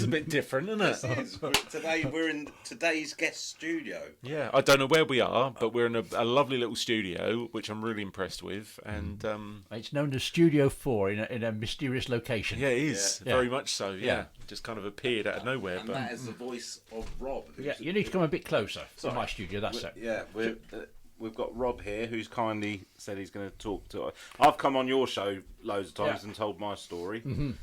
a bit different, isn't it? This is. Today we're in today's guest studio. Yeah, I don't know where we are, but we're in a lovely little studio, which I'm really impressed with. And it's known as Studio 4 in a mysterious location. yeah, it is very much so. Yeah. Yeah. Just kind of appeared out of nowhere. And But that is the voice of Rob. Yeah, you need to come a bit closer to Sorry. my studio. That's it. Yeah, we've got Rob here, who's kindly said he's going to talk to. I've come on your show loads of times and told my story, and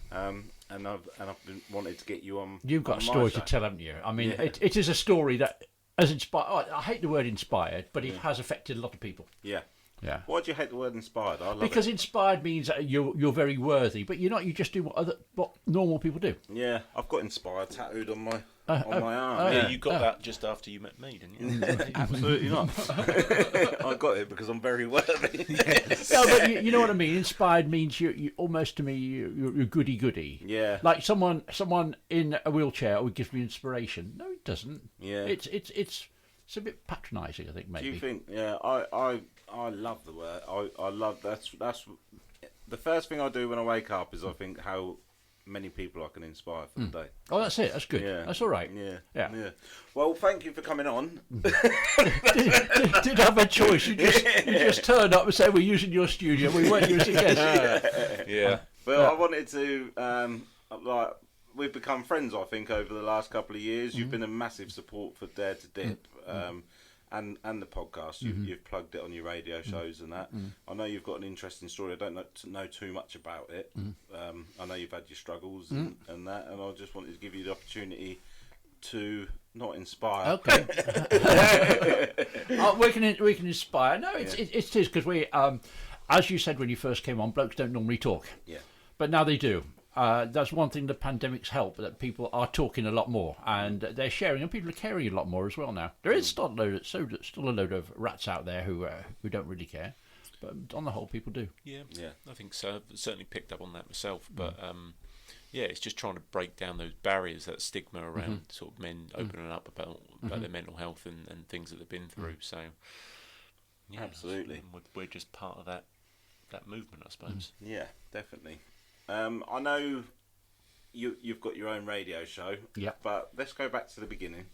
I've been wanted to get you on. You've got on a my story show. to tell, haven't you? I mean, it is a story that has inspired. I hate the word inspired, but it has affected a lot of people. Yeah. Yeah. Why do you hate the word inspired? I love Because it. inspired means that you're very worthy, but you're not. You just do what normal people do. Yeah, I've got inspired tattooed on my arm. yeah, you got that just after you met me, didn't you? Absolutely not. I got it because I'm very worthy. No, but you know what I mean. Inspired means you almost to me you're goody. Yeah. Like someone in a wheelchair would give me inspiration. No, it doesn't. Yeah. It's a bit patronising, I think. Maybe. Do you think? Yeah, I love the word. I love that's the first thing I do when I wake up is I think how many people I can inspire for the day. Oh, that's it. That's good. Yeah. That's all right. Yeah. Well, thank you for coming on. Didn't have a choice. You just turned up and said we're using your studio. We weren't using guests. Yeah. Well, I wanted to we've become friends. I think over the last couple of years, you've been a massive support for Dare to Dip. And the podcast, you've plugged it on your radio shows and that. I know you've got an interesting story. I don't know too much about it. I know you've had your struggles and that, and I just wanted to give you the opportunity to not inspire. Okay. We can inspire. No, it is because we, as you said when you first came on, blokes don't normally talk. Yeah. But now they do. That's one thing the pandemic's helped, that people are talking a lot more and they're sharing, and people are caring a lot more as well now. There is still a load of rats out there who don't really care, but on the whole, people do. Yeah, I think so. I've certainly picked up on that myself, but it's just trying to break down those barriers, that stigma around sort of men opening up about their mental health and things that they've been through. So, yeah, Absolutely. we're just part of that movement, I suppose. Yeah, definitely. I know you've got your own radio show. Yeah. But let's go back to the beginning.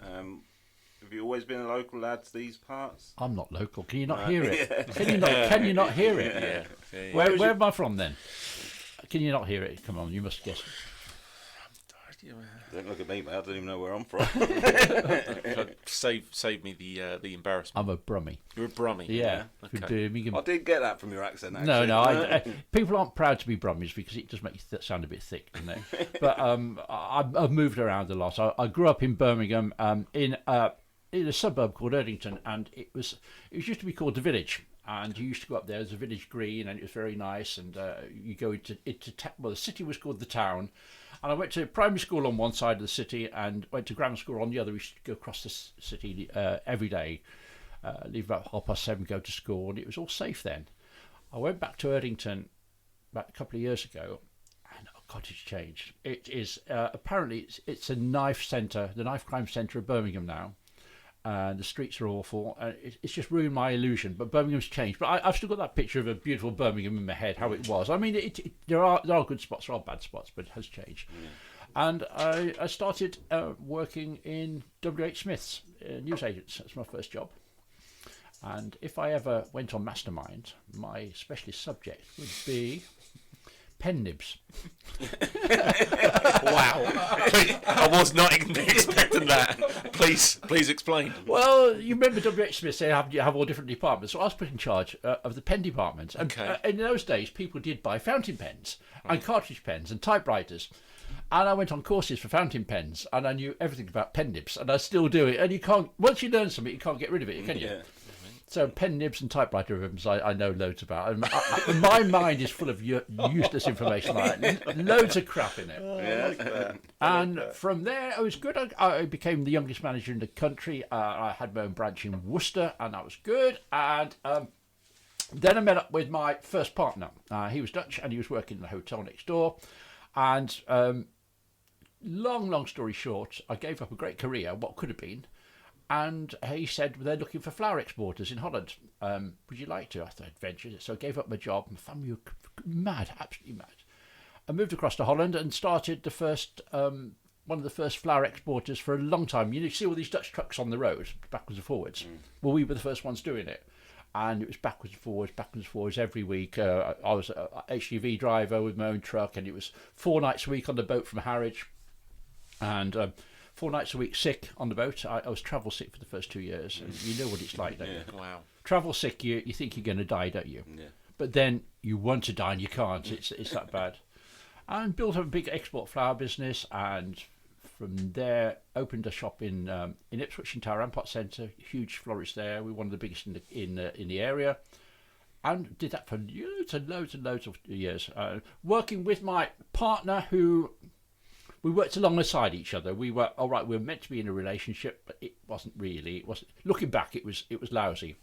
Have you always been a local lad to these parts? I'm not local. Can you not hear it? Can you not hear it? Yeah. Where am I from then? Can you not hear it? Come on, you must guess. Don't look at me, mate. I don't even know where I'm from. Save me the embarrassment. I'm a Brummie. You're a Brummie. Yeah. Okay. I did get that from your accent, actually. No. People aren't proud to be Brummies because it does make you sound a bit thick, doesn't it? But I've moved around a lot. I grew up in Birmingham, in a suburb called Erdington, and it used to be called the Village. And you used to go up there. There's a village green, and it was very nice. And you go into the city was called the town. And I went to primary school on one side of the city and went to grammar school on the other. We used to go across the city every day, leave about 7:30, go to school, and it was all safe then. I went back to Erdington about a couple of years ago, and oh God, it's changed. It is apparently it's a knife centre, the knife crime centre of Birmingham now. And the streets are awful. It's just ruined my illusion. But Birmingham's changed. But I've still got that picture of a beautiful Birmingham in my head, how it was. I mean, there are good spots, there are bad spots, but it has changed. And I started working in W.H. Smith's newsagents. That's my first job. And if I ever went on Mastermind, my specialist subject would be pen nibs. Wow. I was not expecting that. Please explain. Well, you remember W.H. Smith saying you have all different departments. So I was put in charge of the pen department. And in those days, people did buy fountain pens and cartridge pens and typewriters. And I went on courses for fountain pens, and I knew everything about pen nibs, and I still do it. And you can't, once you learn something, you can't get rid of it, can you? Yeah. So pen nibs and typewriter ribs, I know loads about. And my mind is full of useless information like that. Loads of crap in it. I like that. And from there, it was good. I became the youngest manager in the country. I had my own branch in Worcester, and that was good. And then I met up with my first partner. He was Dutch, and he was working in the hotel next door. And long story short, I gave up a great career, what could have been. And he said, they're looking for flower exporters in Holland. Would you like to? I thought, adventure. So I gave up my job. My family were mad, absolutely mad. I moved across to Holland and started the first one of the first flower exporters for a long time. You see all these Dutch trucks on the road, backwards and forwards. Well, we were the first ones doing it. And it was backwards and forwards every week. I was an HGV driver with my own truck, and it was 4 nights a week on the boat from Harwich, and 4 nights a week sick on the boat. I was travel sick for the first 2 years, and you know what it's like, don't you? Wow. Travel sick, you think you're going to die, don't you? Yeah. But then you want to die and you can't. It's that bad. And built up a big export flower business, and from there opened a shop in Ipswich in Tower Rampart Centre. Huge florist there. We're one of the biggest in the area, and did that for loads and loads of years. Working with my partner, who we worked alongside each other. We were all right. We were meant to be in a relationship, but it wasn't really. It was, looking back, it was lousy.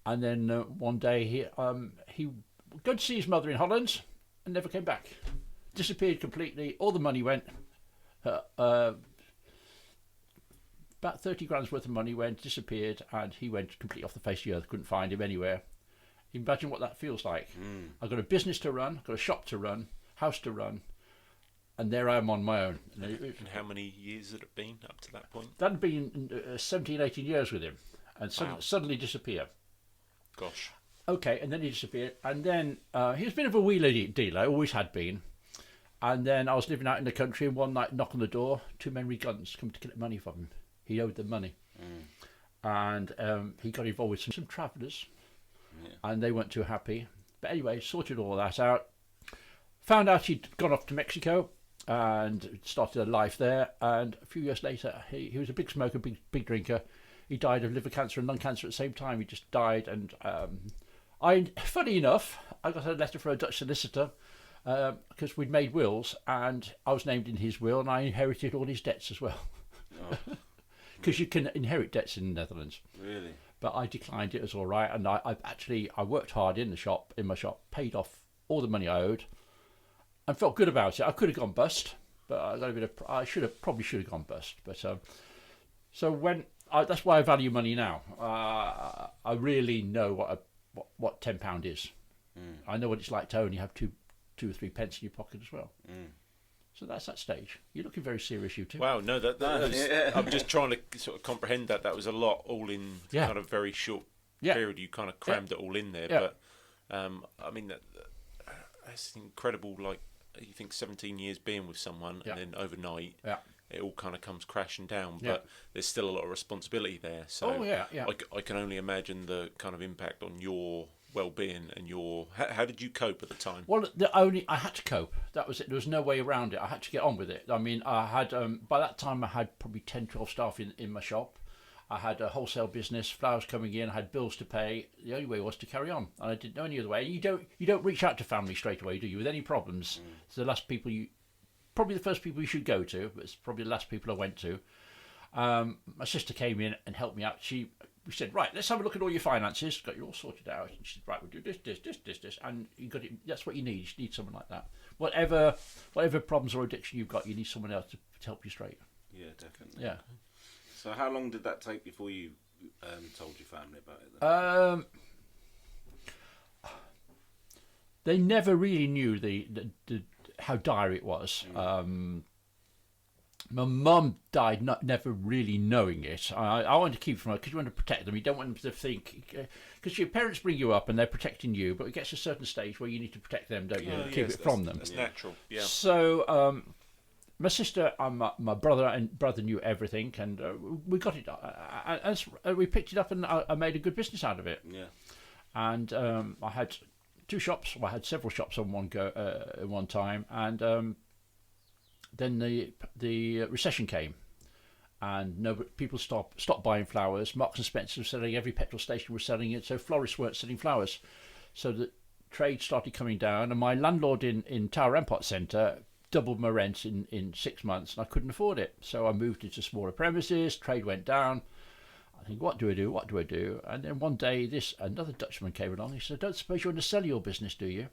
And then one day he went to see his mother in Holland and never came back. Disappeared completely. All the money went. About 30 grand's worth of money disappeared, and he went completely off the face of the earth. Couldn't find him anywhere. Imagine what that feels like. I've got a business to run, got a shop to run, house to run, and there I am on my own. And how many years had it been up to that point? That had been 17, 18 years with him, and suddenly disappear. Gosh. Okay, and then he disappeared, and then he was a bit of a wheeler dealer, always had been. And then I was living out in the country, and one night, knock on the door, 2 men with guns come to collect money from him. He owed them money. And he got involved with some travellers, and they weren't too happy. But anyway, sorted all that out. Found out he'd gone off to Mexico and started a life there. And a few years later, he was a big smoker, big drinker. He died of liver cancer and lung cancer at the same time. He just died. And funny enough, I got a letter from a Dutch solicitor, because we'd made wills, and I was named in his will, and I inherited all his debts as well. Because you can inherit debts in the Netherlands. Really? But I declined it as all right, and I worked hard in my shop, paid off all the money I owed, and felt good about it. I could have gone bust, but I probably should have gone bust. But so that's why I value money now. I really know what £10 is. I know what it's like to only have two or three pence in your pocket as well. So that's that stage. You're looking very serious, you two. Wow, no, that was, I'm just trying to sort of comprehend that. That was a lot, all in kind of very short period. You kind of crammed it all in there. But I mean, that's incredible. Like, you think 17 years being with someone, and then overnight, it all kind of comes crashing down. But there's still a lot of responsibility there. So I can only imagine the kind of impact on your well-being and how did you cope at the time? Well, I had to cope. That was it. There was no way around it. I had to get on with it. I mean, I had by that time I had probably 10, 12 staff in my shop. I had a wholesale business, flowers coming in. I had bills to pay. The only way was to carry on, and I didn't know any other way. You don't reach out to family straight away, do you? With any problems, it's the last people probably the first people you should go to, but it's probably the last people I went to. My sister came in and helped me out. We said, right, let's have a look at all your finances. Got you all sorted out. And she said, right, we'll do this. And you got it. That's what you need. You need someone like that. Whatever problems or addiction you've got, you need someone else to help you straight. Yeah, definitely. Yeah. So how long did that take before you told your family about it then? They never really knew how dire it was. My mum died never really knowing it. I wanted to keep it from her because you want to protect them. You don't want them to think... Because your parents bring you up and they're protecting you, but it gets to a certain stage where you need to protect them, don't you? Keep it from them. That's natural, yeah. So my sister and my brother knew everything, and we got it. We picked it up, and I made a good business out of it. Yeah. And I had 2 shops. Well, I had several shops on one go at one time, and... Then the recession came, and people stopped buying flowers. Marks and Spencer was selling, every petrol station was selling it, so florists weren't selling flowers. So the trade started coming down, and my landlord in Tower Rampart Centre doubled my rent in 6 months, and I couldn't afford it. So I moved into smaller premises, trade went down. I think, what do I do? And then one day another Dutchman came along. He said, I don't suppose you want to sell your business, do you?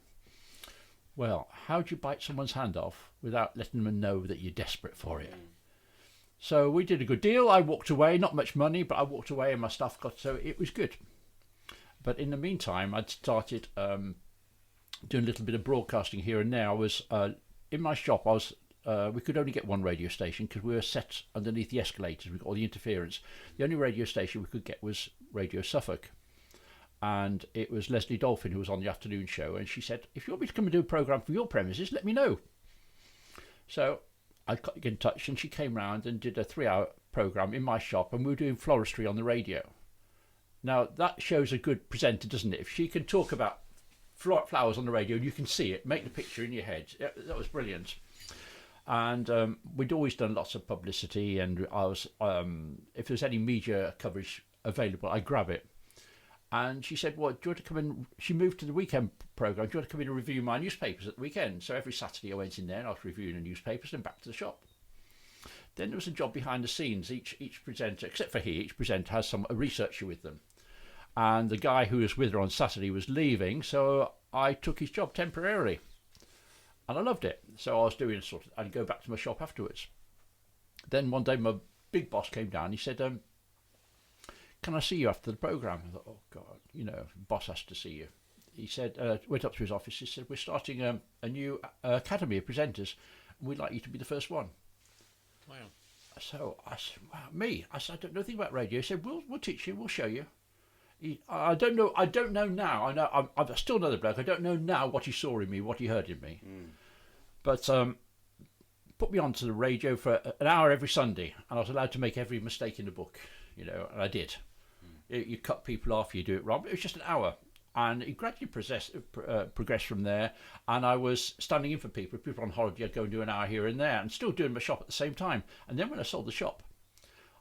Well, how do you bite someone's hand off without letting them know that you're desperate for it? So we did a good deal. I walked away, not much money, but I walked away and my stuff so it was good. But in the meantime, I'd started doing a little bit of broadcasting here and there. I was in my shop. I was we could only get one radio station because we were set underneath the escalators. We got all the interference. The only radio station we could get was Radio Suffolk. And it was Leslie Dolphin who was on the afternoon show. And she said, if you want me to come and do a programme for your premises, let me know. So I got in touch and she came round and did a 3-hour programme in my shop. And we were doing floristry on the radio. Now, that shows a good presenter, doesn't it? If she can talk about flowers on the radio and you can see it, make the picture in your head. That was brilliant. And we'd always done lots of publicity, and I was if there's any media coverage available, I'd grab it. And she said, well, do you want to come in? She moved to the weekend programme. Do you want to come in and review my newspapers at the weekend? So every Saturday I went in there and I was reviewing the newspapers and back to the shop. Then there was a job behind the scenes. Each presenter, except for each presenter has a researcher with them. And the guy who was with her on Saturday was leaving, so I took his job temporarily. And I loved it. So I was doing I'd go back to my shop afterwards. Then one day my big boss came down. He said, can I see you after the programme? I thought, oh, God, boss has to see you. He said, went up to his office. He said, we're starting a new academy of presenters, and we'd like you to be the first one. Wow. So I said, wow, me? I said, I don't know anything about radio. He said, we'll teach you, we'll show you. I don't know now. I know I'm still another bloke. I don't know now what he saw in me, what he heard in me. But put me onto the radio for an hour every Sunday, and I was allowed to make every mistake in the book, and I did. You cut people off, you do it wrong. But it was just an hour, and it gradually progressed from there. And I was standing in for people. If people were on holiday, I'd go and do an hour here and there, and still doing my shop at the same time. And then when I sold the shop,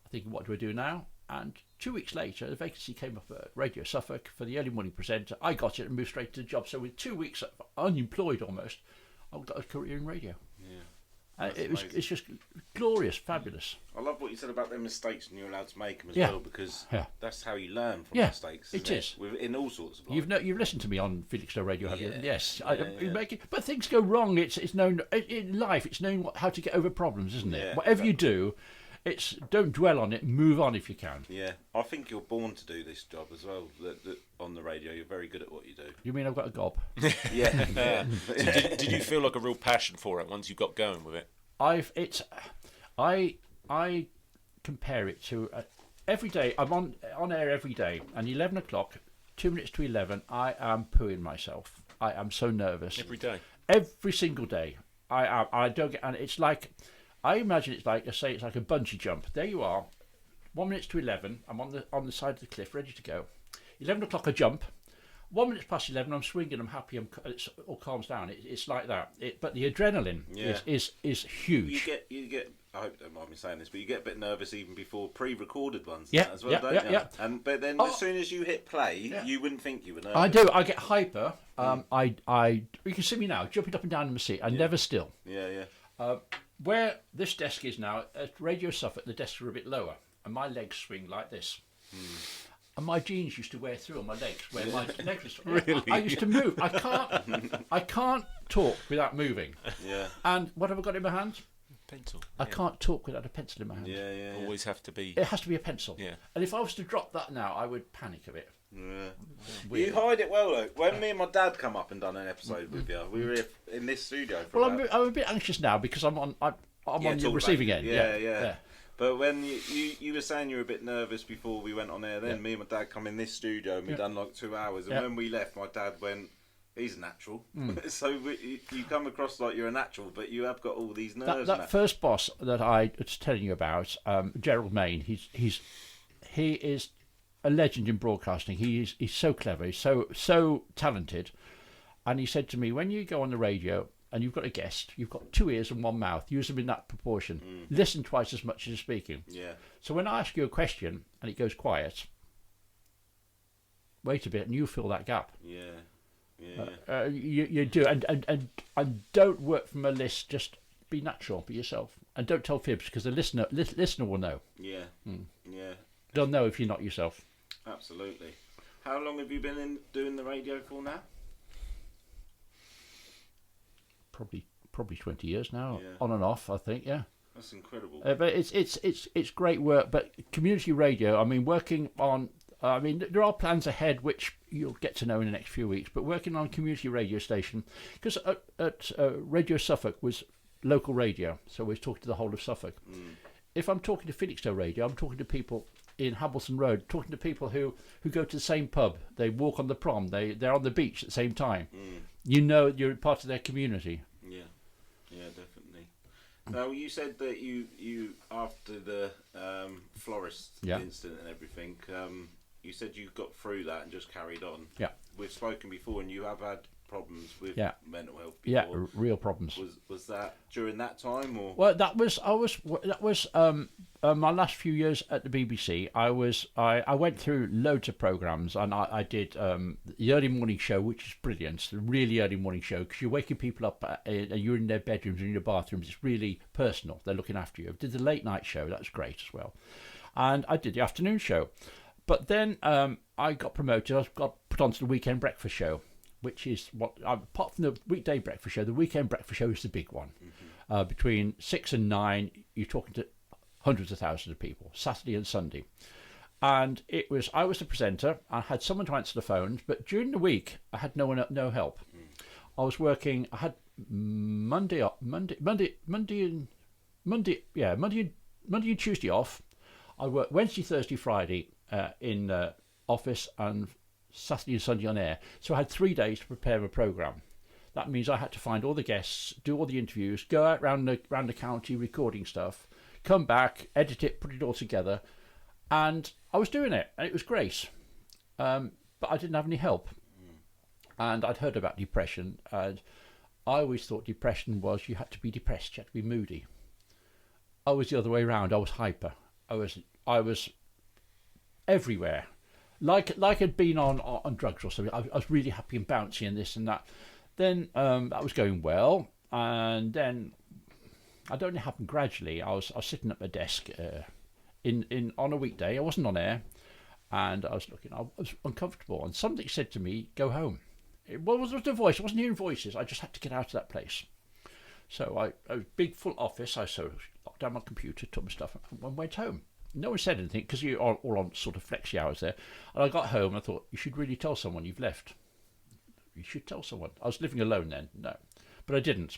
I think, what do I do now? And 2 weeks later, the vacancy came up at Radio Suffolk for the early morning presenter. I got it and moved straight to the job. So with 2 weeks unemployed almost, I got a career in radio. Yeah, it's just glorious, fabulous. I love what you said about the mistakes and you're allowed to make them as well, because that's how you learn from mistakes. It is. In all sorts of life. You've listened to me on Felixstowe Radio, have you? Yes. But things go wrong. It's known in life. It's known how to get over problems, isn't it? Whatever you do. Don't dwell on it, move on if you can. Yeah, I think you're born to do this job as well. That on the radio, you're very good at what you do. You mean I've got a gob? Yeah. So did you feel like a real passion for it once you got going with it? I compare it to every day. I'm on air every day, and 11 o'clock, 2 minutes to 11, I am pooing myself. I am so nervous. Every day? Every single day. I don't get, and it's like, I imagine it's like, it's like a bungee jump. There you are, 1 minute to 11. I'm on the side of the cliff, ready to go. 11 o'clock, I jump. 1 minute past 11, I'm swinging. I'm happy. It all calms down. It's like that. But the adrenaline is huge. You get. I hope you don't mind me saying this, but you get a bit nervous even before pre-recorded ones as well, don't you? Yeah. But then as soon as you hit play, you wouldn't think you were nervous. I do. I get hyper. You can see me now, jumping up and down in my seat. I'm never still. Yeah. Where this desk is now, at Radio Suffolk, the desks are a bit lower, and my legs swing like this. And my jeans used to wear through on my legs, where my legs Really? I used to move. I can't talk without moving. Yeah. And what have I got in my hand? Pencil. I can't talk without a pencil in my hand. Yeah. Always have to be. It has to be a pencil. Yeah. And if I was to drop that now, I would panic a bit. Yeah. You hide it well though. When me and my dad come up and done an episode with you, we were in this studio. I'm a bit anxious now because I'm on the receiving end. Yeah. But when you were saying you were a bit nervous before we went on air, then me and my dad come in this studio and we done like 2 hours. And when we left, my dad went, "He's a natural." So you come across like you're a natural, but you have got all these nerves. That first boss that I was telling you about, Gerald Main, he is a legend in broadcasting. He's so clever. He's so talented. And he said to me, when you go on the radio and you've got a guest, you've got 2 ears and 1 mouth. Use them in that proportion. Listen twice as much as you're speaking. Yeah. So when I ask you a question and it goes quiet, wait a bit and you fill that gap. Yeah. You do, and don't work from a list. Just be natural, be yourself, and don't tell fibs because the listener will know. Yeah. Yeah. They'll know if you're not yourself. Absolutely. How long have you been doing the radio for now? Probably 20 years now, on and off. I think, yeah. That's incredible. But it's great work. But community radio. I mean, working on. I mean, there are plans ahead which you'll get to know in the next few weeks. But working on a community radio station, because at Radio Suffolk was local radio, so we're talking to the whole of Suffolk. If I'm talking to Felixstowe radio, I'm talking to people in Hamilton Road, talking to people who go to the same pub, they walk on the prom, they're on the beach at the same time. You know you're part of their community. Yeah, definitely. Now, you said that you after the Florist incident and everything, you said you got through that and just carried on. Yeah. We've spoken before, and you have had problems with mental health before. Yeah, real problems. Was that during that time, or? Well, that was my last few years at the BBC. I went through loads of programmes, and I did the early morning show, which is brilliant. The really early morning show, because you're waking people up, and you're in their bedrooms and in your bathrooms. It's really personal. They're looking after you. I did the late night show. That was great as well, and I did the afternoon show. But then I got promoted. I got put onto the weekend breakfast show, which is what, apart from the weekday breakfast show, the weekend breakfast show is the big one. Between 6 and 9, you're talking to hundreds of thousands of people, Saturday and Sunday. And I was the presenter. I had someone to answer the phones, but during the week, I had no help. I was working. I had Monday and Tuesday off. I worked Wednesday, Thursday, Friday in office, and Saturday and Sunday on air. So I had 3 days to prepare a programme. That means I had to find all the guests, do all the interviews, go out round the county recording stuff, come back, edit it, put it all together. And I was doing it, and it was great. But I didn't have any help. And I'd heard about depression, and I always thought depression was you had to be depressed, you had to be moody. I was the other way around. I was hyper. I was everywhere. Like I'd been on drugs or something. I was really happy and bouncy and this and that. Then that was going well, and then I don't know, it happened gradually. I was sitting at my desk on a weekday. I wasn't on air, and I was uncomfortable, and something said to me, "Go home." It wasn't a voice. I wasn't hearing voices. I just had to get out of that place. So I was big full office. I locked down my computer, took my stuff, and went home. No one said anything because you're all on sort of flexi hours there. And I got home and I thought, you should really tell someone you've left. You should tell someone. I was living alone then, no. But I didn't.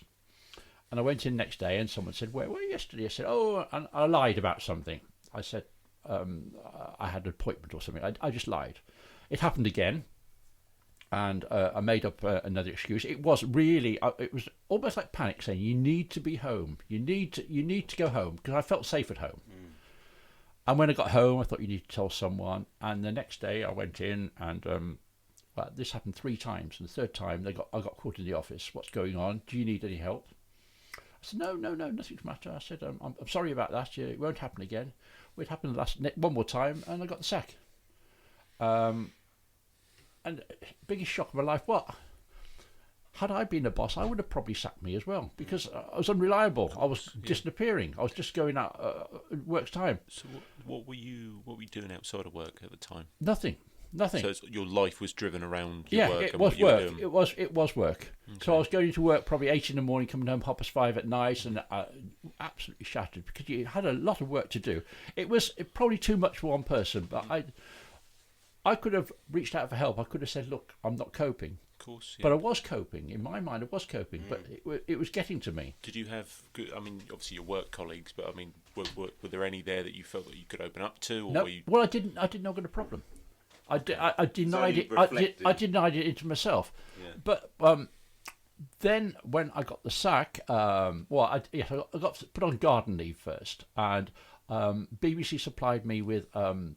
And I went in next day and someone said, where were you yesterday? I said, and I lied about something. I said, I had an appointment or something. I just lied. It happened again. And I made up another excuse. It was really, it was almost like panic, saying, you need to be home. You need to go home, because I felt safe at home. And when I got home, I thought, you need to tell someone. And the next day I went in, and this happened 3 times. And the third time I got called in the office. What's going on? Do you need any help? I said, no, nothing's the matter. I said, I'm sorry about that. It won't happen again. It happened one more time, and I got the sack. And biggest shock of my life, what? Had I been a boss, I would have probably sacked me as well, because I was unreliable. I was disappearing. I was just going out at work's time. So what were you doing outside of work at the time? Nothing. So your life was driven around your work. It was work. It was work. Okay. So I was going to work probably 8 in the morning, coming home 5:30 at night, and absolutely shattered, because you had a lot of work to do. It was probably too much for one person, but I could have reached out for help. I could have said, look, I'm not coping. Of course, yeah. But I was coping. In my mind, I was coping, but it was getting to me. Did you have good, obviously your work colleagues, but were there any there that you felt that you could open up to? Or no. Were you... Well, I didn't know I got a problem. I denied it. I denied it into myself. Yeah. But then when I got the sack, I got put on garden leave first, and BBC supplied me with a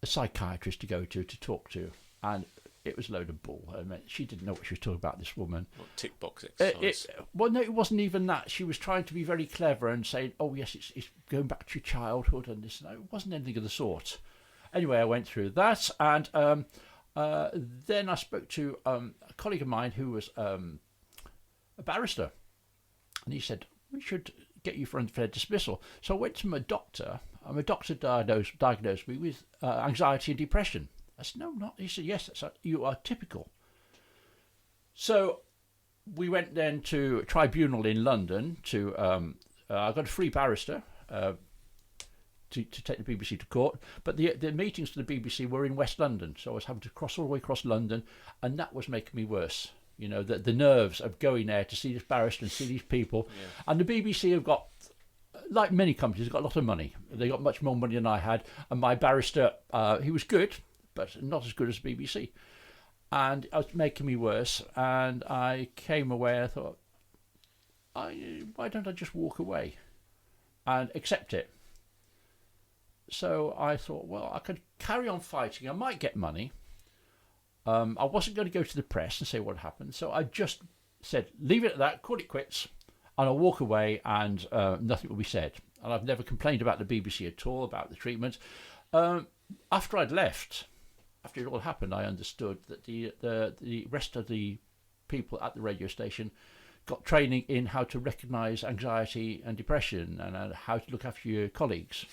psychiatrist to go to talk to, and it was a load of bull. I mean, she didn't know what she was talking about, this woman. What, tick box exercise? Well, no, it wasn't even that. She was trying to be very clever and saying, oh, yes, it's going back to your childhood and this. No, it wasn't anything of the sort. Anyway, I went through that, and then I spoke to a colleague of mine who was a barrister, and he said, we should get you for unfair dismissal. So I went to my doctor, and my doctor diagnosed me with anxiety and depression. I said, no, not. He said, yes, you are typical. So we went then to a tribunal in London to, I got a free barrister to take the BBC to court, but the meetings for the BBC were in West London, so I was having to cross all the way across London, and that was making me worse. You know, the nerves of going there to see this barrister and see these people. Yeah. And the BBC have got, like many companies, got a lot of money. They got much more money than I had. And my barrister, he was good, but not as good as the BBC. And it was making me worse. And I came away and I thought, why don't I just walk away and accept it? So I thought, well, I could carry on fighting. I might get money. I wasn't going to go to the press and say what happened. So I just said, leave it at that, call it quits. And I'll walk away and nothing will be said. And I've never complained about the BBC at all, about the treatment. After I'd left, after it all happened, I understood that the rest of the people at the radio station got training in how to recognise anxiety and depression and how to look after your colleagues.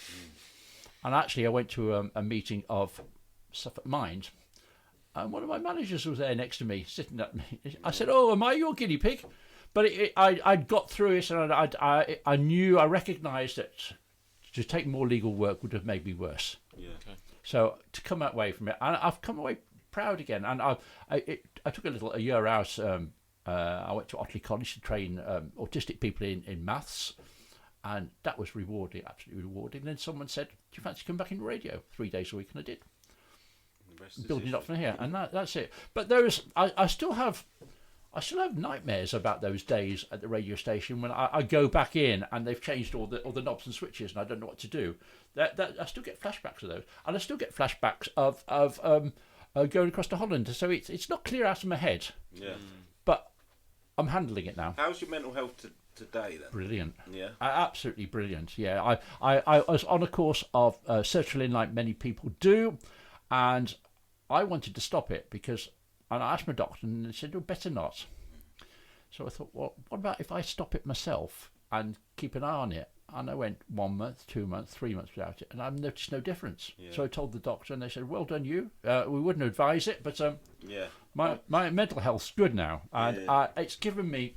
And actually, I went to a meeting of Suffolk Mind, and one of my managers was there next to me, sitting at me. I said, "Oh, am I your guinea pig?" But I'd got through it, and I knew, I recognised that to take more legal work would have made me worse. Yeah. Okay. So to come away from it, and I've come away proud again. And I took a year out. I went to Otley College to train autistic people in maths, and that was rewarding, absolutely rewarding. And then someone said, "Do you fancy coming back into radio 3 days a week?" And I did. Building it up from here, and that's it. But I still have nightmares about those days at the radio station when I go back in and they've changed all the knobs and switches and I don't know what to do. That I still get flashbacks of those, and I still get flashbacks of going across to Holland. So it's not clear out of my head. Yeah. But I'm handling it now. How's your mental health today then? Brilliant. Yeah. Absolutely brilliant. Yeah. I was on a course of sertraline like many people do, and I wanted to stop it and I asked my doctor and they said, "Oh, better not." So I thought, well, what about if I stop it myself and keep an eye on it? And I went 1 month, 2 months, 3 months without it, and I've noticed no difference. Yeah. So I told the doctor, and they said, "Well done, you. We wouldn't advise it, but yeah, my mental health's good now, and it's given me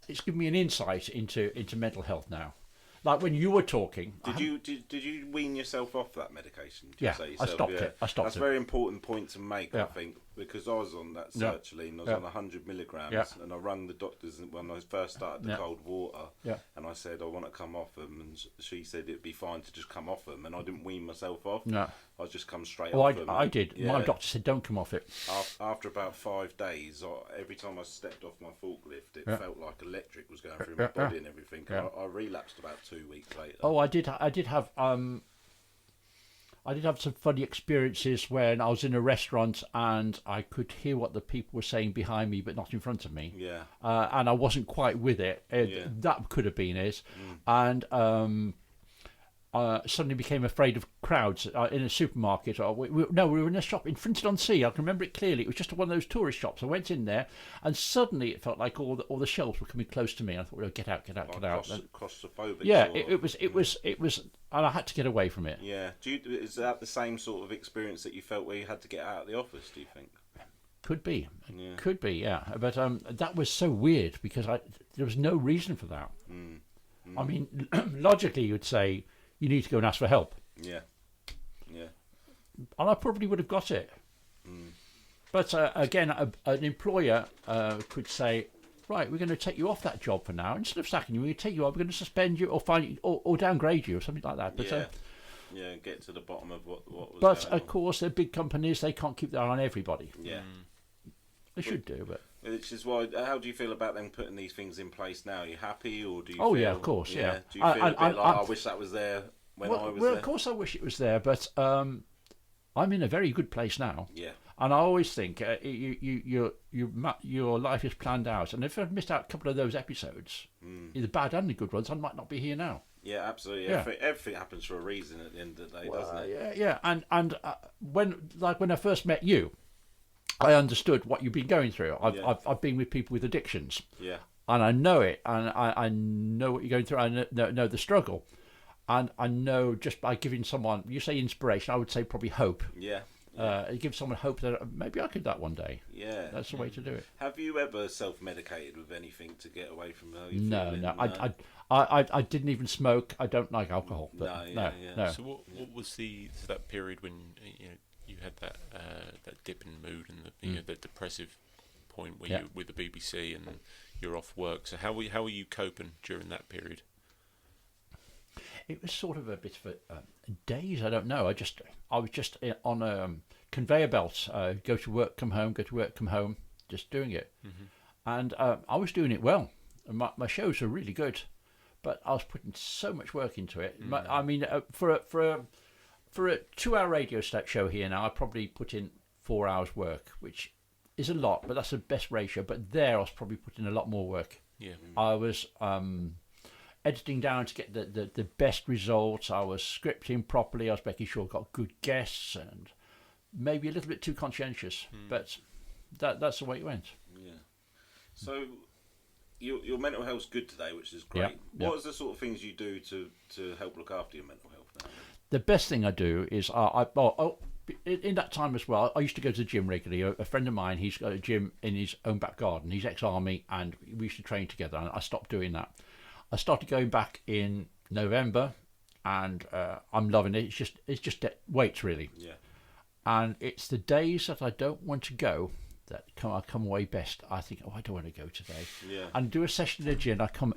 an insight into mental health now. Like when you were talking, did you wean yourself off that medication? I stopped it. That's a very important point to make, I think, because I was on that sertraline. I was on 100 milligrams, and I rang the doctors when I first started the cold water, and I said I want to come off them, and she said it'd be fine to just come off them, and I didn't wean myself off. No, I just come straight off them. I did. Yeah. My doctor said don't come off it. After about 5 days, every time I stepped off my forklift, it felt like electric was going through my body and everything. Yeah. I relapsed about 2 weeks later. Oh, I did have some funny experiences when I was in a restaurant and I could hear what the people were saying behind me, but not in front of me. Yeah. And I wasn't quite with it. That could have been it. And suddenly became afraid of crowds in a supermarket. We were in a shop in Frinton-on-Sea. I can remember it clearly. It was just one of those tourist shops. I went in there, and suddenly it felt like all the shelves were coming close to me. And I thought, well, get out. Claustrophobic. Yeah, it was, and I had to get away from it. Yeah. Is that the same sort of experience that you felt where you had to get out of the office? Do you think? Could be. Yeah. Could be. Yeah. But that was so weird because there was no reason for that. I mean, logically, you'd say, you need to go and ask for help. Yeah. Yeah. And I probably would have got it. But again, an employer could say, right, we're going to take you off that job for now. Instead of sacking you, we're going to take you off, we're going to suspend you or fine you or downgrade you or something like that. But, get to the bottom of what was But, going on. Of course, they're big companies. They can't keep their eye on everybody. Yeah. They should do, but... Which is why. How do you feel about them putting these things in place now? Are you happy, or do you? Oh feel, yeah, of course, yeah. Do you feel a bit like I wish that was there when I was there? Well, of course I wish it was there, but I'm in a very good place now. Yeah. And I always think your life is planned out, and if I've missed out a couple of those episodes, the bad and the good ones, I might not be here now. Yeah, absolutely. Yeah. Everything happens for a reason at the end of the day, doesn't it? Yeah. And when I first met you, I understood what you've been going through. I've been with people with addictions. Yeah. And I know it, and I know what you're going through. I know the struggle, and I know just by giving someone, you say inspiration, I would say probably hope. Yeah. Give someone hope that maybe I could that one day. Yeah. That's the way to do it. Have you ever self-medicated with anything to get away from how you feeling? No. I didn't even smoke. I don't like alcohol. But no. So what was that period when you had that dip in mood and the depressive point where Yeah. you're with the BBC and you're off work. So how were you coping during that period? It was sort of a bit of a daze. I don't know. I was just on a conveyor belt. Go to work, come home. Go to work, come home. Just doing it, and I was doing it well. And my shows were really good, but I was putting so much work into it. I mean, for a 2-hour radio show here now, I probably put in 4 hours work, which is a lot, but that's the best ratio. But there, I was probably putting a lot more work. Yeah. I was editing down to get the best results. I was scripting properly. I was making sure I got good guests, and maybe a little bit too conscientious, but that's the way it went. Yeah. So your mental health's good today, which is great. Yeah. What are the sort of things you do to help look after your mental health now? The best thing I do is in that time as well, I used to go to the gym regularly. A friend of mine, he's got a gym in his own back garden. He's ex-army, and we used to train together, and I stopped doing that. I started going back in November, and I'm loving it. It's just weights, really. Yeah. And it's the days that I don't want to go that I come away best. I think, I don't want to go today. Yeah. And do a session in the gym. I come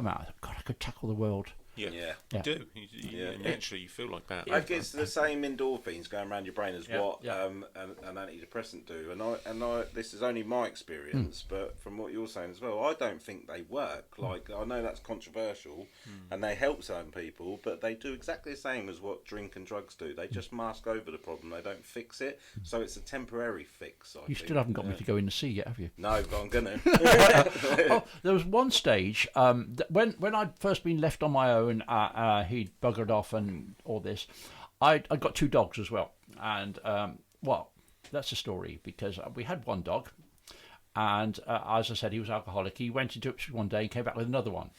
out. God, I could tackle the world. Yeah. Yeah. You do. Naturally, you feel like that. I guess the same endorphins going around your brain as what Yeah. an antidepressant do, and I this is only my experience, but from what you're saying as well, I don't think they work. Like, I know that's controversial, and they help some people, but they do exactly the same as what drink and drugs do. They just mask over the problem. They don't fix it, so it's a temporary fix. I You think. still haven't got me to go in the sea yet, have you? No, but I'm gonna. There was one stage when I'd first been left on my own. He'd buggered off and all this. I got 2 dogs as well, and well, that's a story because we had one dog, and as I said, he was alcoholic. He went into Ipswich one day and came back with another one.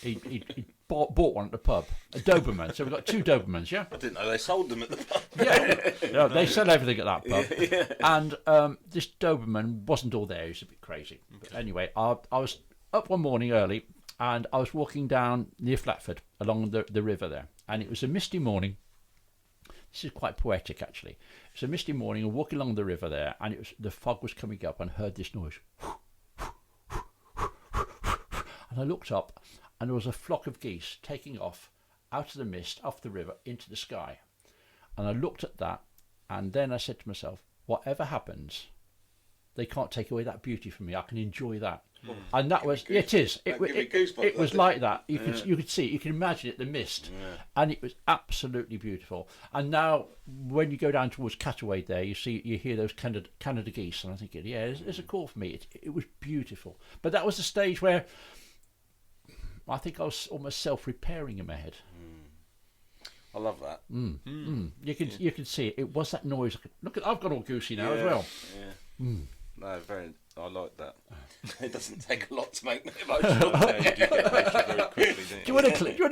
He bought one at the pub, a Doberman. So we've got 2 Dobermans, yeah. I didn't know they sold them at the pub. Yeah, they sell everything at that pub. And this Doberman wasn't all there. He was a bit crazy. But anyway, I was up one morning early, and I was walking down near Flatford along the river there, and it was a misty morning. This is quite poetic, actually. It's a misty morning, and walking along the river there, and the fog was coming up, and I heard this noise. And I looked up, and there was a flock of geese taking off out of the mist, off the river, into the sky. And I looked at that, and then I said to myself, whatever happens, they can't take away that beauty from me. I can enjoy that. And that was, it is. It was like that. You could see, you can imagine it, the mist. Yeah. And it was absolutely beautiful. And now, when you go down towards Cataway there, you hear those Canada geese, and I'm thinking, yeah, there's a call for me. It was beautiful. But that was the stage where I think I was almost self-repairing in my head. I love that. You can see it. It was that noise. Look, I've got all goosey now as well. Yeah. No, I like that. It doesn't take a lot to make me emotional. No, you do get emotional very quickly, don't Do you want a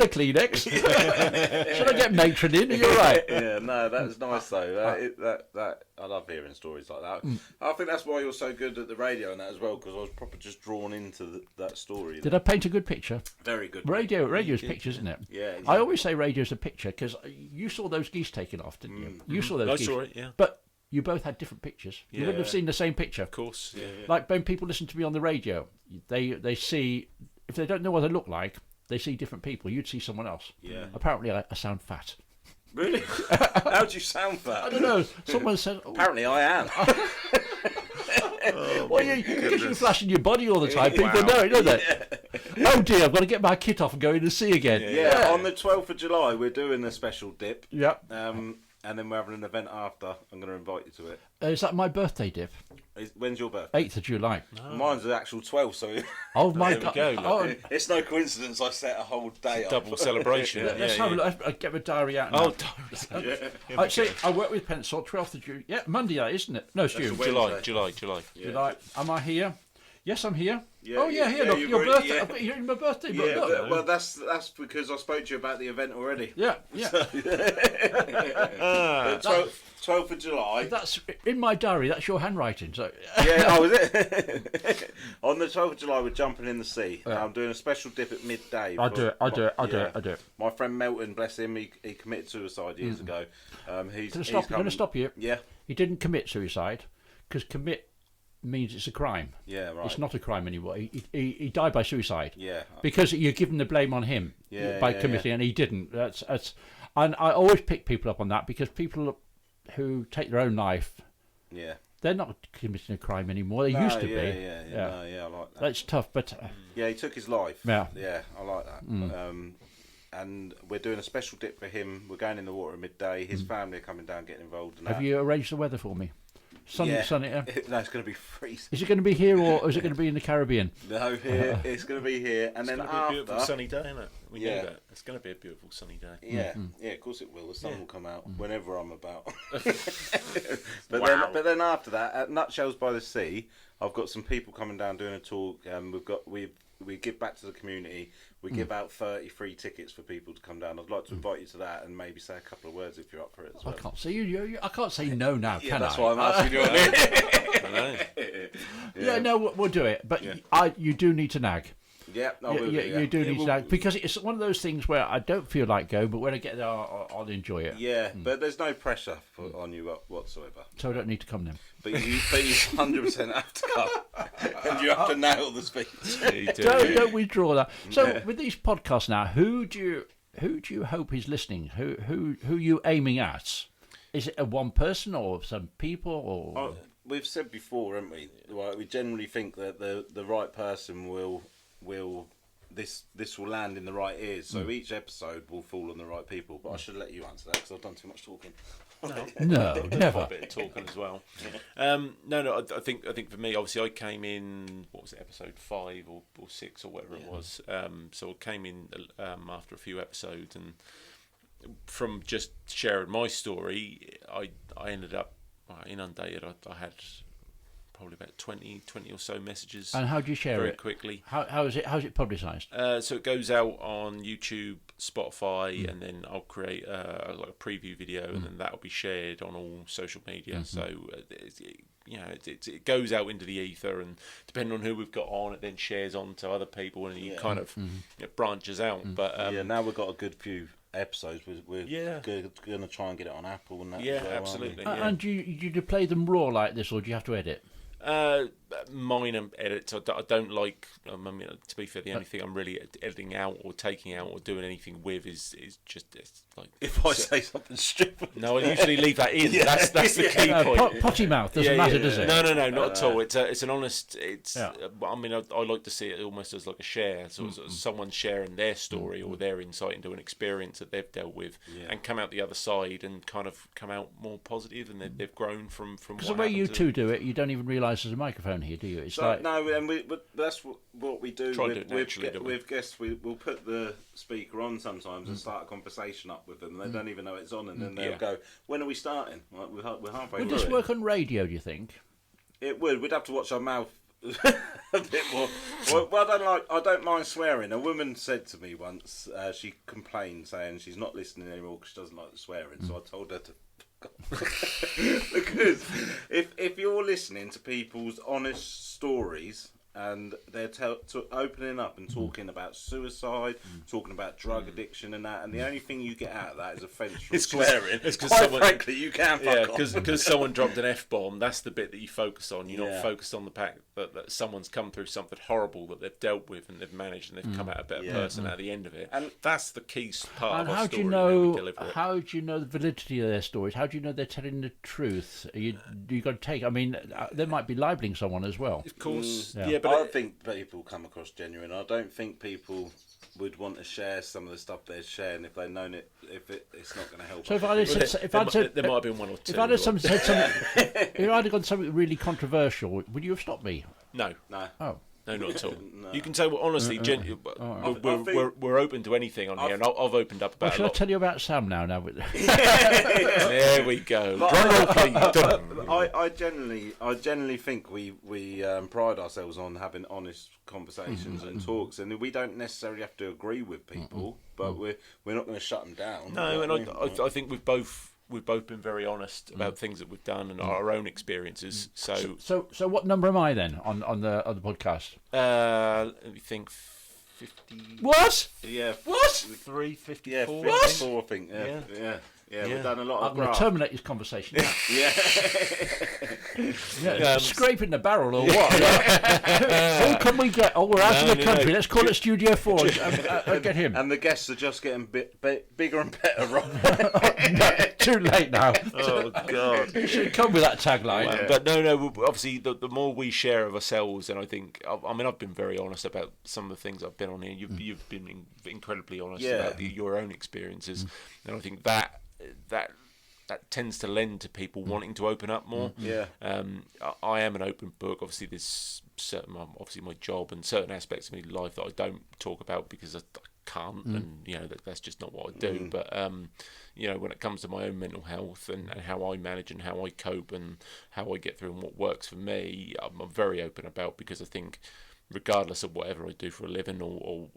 Kleenex? Should I get matron in? Are you all right? Yeah, no, that's nice though. That I love hearing stories like that. I think that's why you're so good at the radio and that as well, because I was proper just drawn into that story. Did I paint a good picture? Very good. Radio's picture, isn't it? Yeah. Exactly. I always say radio's a picture because you saw those geese taking off, didn't you? You saw those geese. I saw it, yeah. But you both had different pictures. You wouldn't have seen the same picture. Of course, yeah. Like when people listen to me on the radio, they see, if they don't know what I look like, they see different people. You'd see someone else. Yeah. Apparently, I sound fat. Really? How do you sound fat? I don't know. Someone said, Apparently, I am. well, because you're flashing your body all the time, people know it, don't they? Oh dear, I've got to get my kit off and go in the sea again. Yeah, on the 12th of July, we're doing a special dip. Yeah. And then we're having an event after. I'm going to invite you to it. Is that my birthday dip? When's your birthday? 8th of July. Mine's the actual 12th, so Oh my There we God. go, Oh, it's no coincidence I set a whole day up. Double celebration. let's have a look. I'll get my diary out now. Oh, I see. I work with pencil. 12th of June. Yeah, Monday, that isn't it? No, it's June. Wednesday. July. Yeah. July. Am I here? Yes, I'm here. Yeah, Oh yeah, here. yeah, Look, you've your already- birthday. yeah. I've got you in my birthday book. Yeah, look. well, that's because I spoke to you about the event already. Yeah, yeah. 12th of July. That's in my diary. That's your handwriting. So Yeah, oh, is it? On the 12th of July, we're jumping in the sea. I'm doing a special dip at midday. I'll do it. I'll do it. My friend Melton, bless him, he committed suicide years ago. I'm going to stop you. Yeah. He didn't commit suicide because commit means it's a crime. Yeah, right. It's not a crime anymore. He died by suicide. Yeah. Because you're giving the blame on him by committing, and he didn't. That's and I always pick people up on that, because people who take their own life, they're not committing a crime anymore. They used to be. I like that. That's tough, but yeah, he took his life. Yeah, I like that. And we're doing a special dip for him. We're going in the water at midday. His family are coming down, getting involved in that. Have you arranged the weather for me? Sunny. No, it's going to be freezing. Is it going to be here, or is it going to be in the Caribbean? No, here. It's going to be here, and it's then going to be a beautiful sunny day, isn't it? We know that. It's going to be a beautiful sunny day. Yeah, of course it will. The sun will come out whenever I'm about. But then after that, at Nutshells by the Sea, I've got some people coming down doing a talk. We give back to the community. We give out 30 free tickets for people to come down. I'd like to invite you to that and maybe say a couple of words if you're up for it as well. I can't say I can't say no now, can that's I? why I'm asking you. We'll do it. But you do need to nag. Yeah, you do need to nag, because it's one of those things where I don't feel like going, but when I get there, I'll enjoy it. Yeah, but there's no pressure on you whatsoever. So I don't need to come then. But you 100% have to come, and you have to nail the speech. Don't withdraw that. So with these podcasts now, who do you hope is listening? Who are you aiming at? Is it a one person or some people? Or we've said before, haven't we? Right, we generally think that the right person will this will land in the right ears. So each episode will fall on the right people. But I should let you answer that, because I've done too much talking. No, never. A bit of talking as well. No. I think for me, obviously, I came in. What was it, episode 5 or 6 or whatever it was. So I came in after a few episodes, and from just sharing my story, I ended up inundated. I had probably about 20 or so messages. And how do you share very it? Quickly. How's it publicised? So it goes out on YouTube, Spotify, and then I'll create a preview video, and then that'll be shared on all social media. So it goes out into the ether, and depending on who we've got on, it then shares on to other people, and it kind of it branches out. But now we've got a good few episodes. We're going to try and get it on Apple and that. Yeah, as well, absolutely. And do you play them raw like this, or do you have to edit? Minor edits. I don't like. I mean, to be fair, the only thing I'm really editing out or taking out or doing anything with is just like. If I say something stupid, no, I usually leave that in. That's the key point. Potty mouth doesn't matter, does it? No, not at all. It's an honest. I mean, I like to see it almost as like a share. So someone sharing their story or their insight into an experience that they've dealt with, and come out the other side and kind of come out more positive, and they've grown from. Because the way you two do it, you don't even realise there's a microphone here, do you? It's like no, and that's what we do with guests. We'll put the speaker on sometimes and start a conversation up with them. They don't even know it's on, and then they'll go, "When are we starting?" Like, we're halfway through. Would this work on radio, do you think? It would. We'd have to watch our mouth a bit more. Well, I don't mind swearing. A woman said to me once, she complained saying she's not listening anymore because she doesn't like the swearing. So I told her to. Because if you're listening to people's honest stories and they're opening up and talking about suicide, talking about drug addiction and that, and the only thing you get out of that is offence from swearing. It's because frankly, you can fuck off. because someone dropped an F-bomb. That's the bit that you focus on. You're not focused on the fact that someone's come through something horrible that they've dealt with and they've managed and they've come out a better person at the end of it. And that's the key part of our story. How do you know the validity of their stories? How do you know they're telling the truth? You got to take. I mean, they might be libeling someone as well. Of course, but I think people come across genuine. I don't think people would want to share some of the stuff they're sharing if they've known it. It's not going to help. So if I'd said, there might have been one or two. If I'd have said something, if I'd have got something really controversial, would you have stopped me? No. Oh. No, not at all. No. You can say, well, honestly, we're open to anything on here, and I've opened up about. Shall I tell you about Sam now? There we go. I generally think we pride ourselves on having honest conversations and talks, and we don't necessarily have to agree with people, but we're not going to shut them down. No, and I think we've both been very honest about things that we've done and our own experiences. So what number am I then on the podcast? Let me think. 50. What? Yeah. What? 354. Yeah, 54. I think. Yeah. Yeah, we've done a lot of I'm going to terminate this conversation now. Scraping the barrel or what? Who can we get? Oh, we're out of the country. Let's call it Studio 4 and get him. And the guests are just getting bigger and better, Rob. No, too late now. Oh, God. You should come with that tagline. Yeah. But no, obviously, the more we share of ourselves, and I think, I've been very honest about some of the things I've been on here. You've been incredibly honest about your own experiences, and I think that tends to lend to people wanting to open up more. I am an open book. Obviously, there's obviously my job and certain aspects of my life that I don't talk about because I can't, and that's just not what I do. But when it comes to my own mental health and how I manage and how I cope and how I get through and what works for me, I'm very open about, because I think, regardless of whatever I do for a living or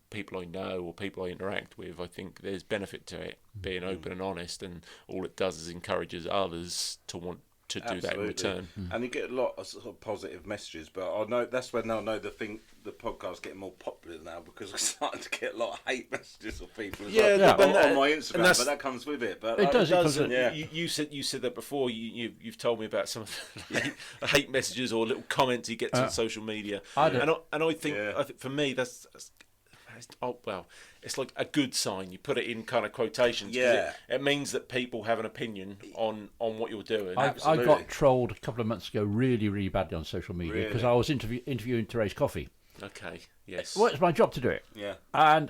people I know or people I interact with, I think there's benefit to it being open and honest, and all it does is encourages others to want to do that in return. And you get a lot of sort of positive messages, but I know that's when I know the podcast's getting more popular now, because we're starting to get a lot of hate messages of people on my Instagram, but that comes with it. But it does. You said that before. You've told me about some of the hate messages or little comments he gets on social media, and I think for me that's it's like a good sign. You put it in kind of quotations. It means that people have an opinion on what you're doing. I got trolled a couple of months ago really, really badly on social media because I was interviewing Therese Coffey. Okay. Yes. Well, it's my job to do it. Yeah. And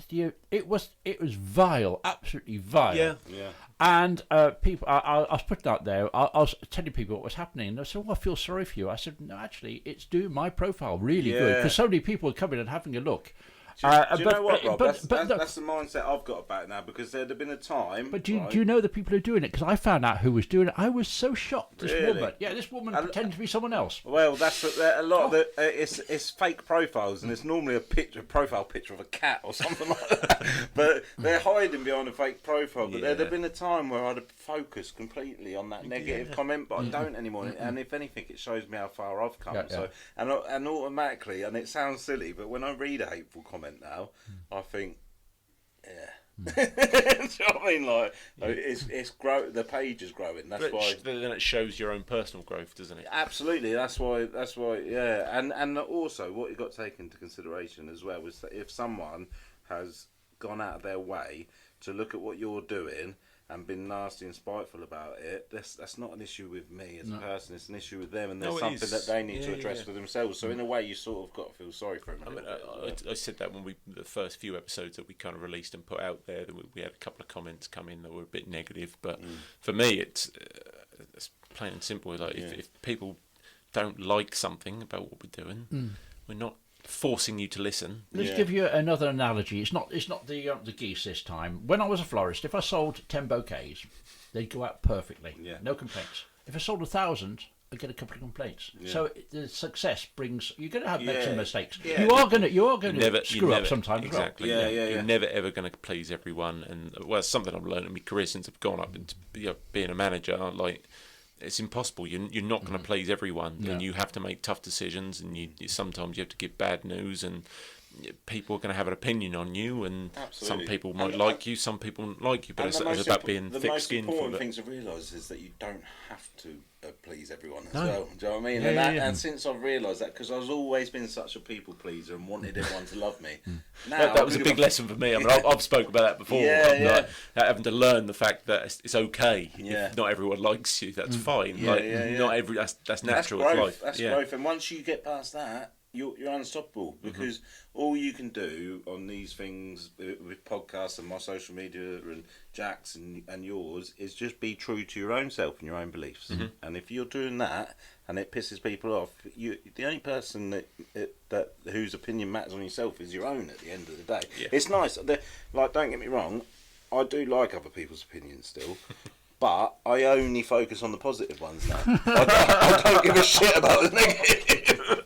it was vile, absolutely vile. Yeah. And people, I was putting out there, I was telling people what was happening, and they said, "Oh, I feel sorry for you." I said, "No, actually, it's doing my profile really good, because so many people are coming and having a look." Do you know what, Rob? That's the mindset I've got about it now, because there'd have been a time... But do you know the people who are doing it? Because I found out who was doing it. I was so shocked. This woman pretended to be someone else. Well, that's a lot of the... It's fake profiles, and it's normally a profile picture of a cat or something like that. But they're hiding behind a fake profile. But there'd have been a time where I'd have focused completely on that negative comment, but I don't anymore. And if anything, it shows me how far I've come. So and automatically, and it sounds silly, but when I read a hateful comment now, I think, do you know what I mean? Like, it's the page is growing. That's why. Then it shows your own personal growth, doesn't it? Absolutely. That's why. Yeah. And also, what you've got to take into consideration as well is that if someone has gone out of their way to look at what you're doing and been nasty and spiteful about it, that's not an issue with me as a person. It's an issue with them, and there's something that they need to address for themselves. So in a way, you sort of got to feel sorry for them. I said that when the first few episodes that we kind of released and put out there, that we had a couple of comments come in that were a bit negative. But for me, it's plain and simple. Like if people don't like something about what we're doing, we're not forcing you to listen. Let's give you another analogy. It's not the geese this time. When I was a florist, if I sold 10 bouquets, they'd go out perfectly. No complaints. If I sold 1,000, I'd get a couple of complaints. So the success brings. You're going to have make some mistakes. You are going to screw up sometimes. Exactly. You're never ever going to please everyone. And it's something I've learned in my career since I've gone up into being a manager. Like, it's impossible. You're not going to please everyone, and you have to make tough decisions. And sometimes you have to give bad news, and people are going to have an opinion on you. And some people might like you, some people won't like you. But it's about being thick-skinned. The most important thing to realise is that you don't have to please everyone as well. Do you know what I mean? And since I've realised that, because I've always been such a people pleaser and wanted everyone to love me. Now that was a big lesson for me. I mean, I've spoken about that before. Like, having to learn the fact that it's okay if not everyone likes you. That's fine. Not every. That's natural. That's growth. Life. That's growth. And once you get past that, you're unstoppable, because all you can do on these things with podcasts and my social media and Jack's and yours is just be true to your own self and your own beliefs. And if you're doing that and it pisses people off, the only person that whose opinion matters on yourself is your own at the end of the day. It's nice. Like, don't get me wrong, I do like other people's opinions still. But I only focus on the positive ones now. I don't give a shit about the negative.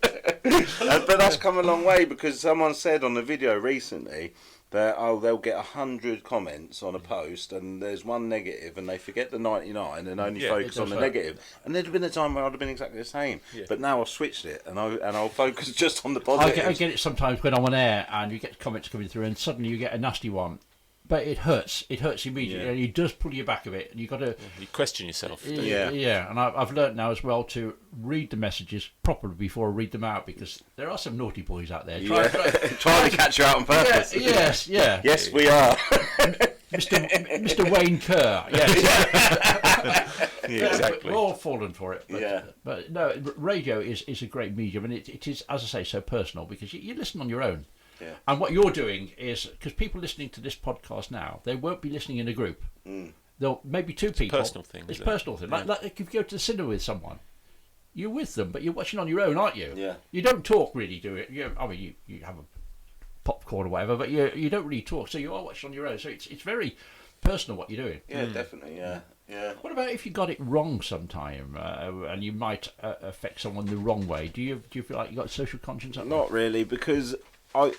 But that's come a long way, because someone said on the video recently that they'll get 100 comments on a post and there's one negative, and they forget the 99 and only focus on the negative. And there'd have been a time where I'd have been exactly the same. But now I've switched it, and I'll focus just on the positive. I get it sometimes when I'm on air and you get comments coming through and suddenly you get a nasty one. but it hurts. It hurts immediately, and it does pull you back a bit. And you got to You question yourself. yeah. And I've learnt now as well to read the messages properly before I read them out, because there are some naughty boys out there trying to catch you out on purpose. Yes, Yes, we are. Mr. Wayne Kerr. Yes. Exactly. We're all fallen for it. Yeah. But no, radio is a great medium, and it is, as I say, so personal, because you listen on your own. Yeah. And what you're doing is, because people listening to this podcast now, they won't be listening in a group. They'll maybe two people. It's a personal thing. It's a personal thing. Like if you go to the cinema with someone, you're with them, but you're watching on your own, aren't you? Yeah. You don't talk really, do it? You have a popcorn or whatever, but you don't really talk, so you are watching on your own. So it's very personal what you're doing. Yeah, definitely. Yeah. What about if you got it wrong sometime, and you might affect someone the wrong way? Do you feel like you got social conscience? Not really, because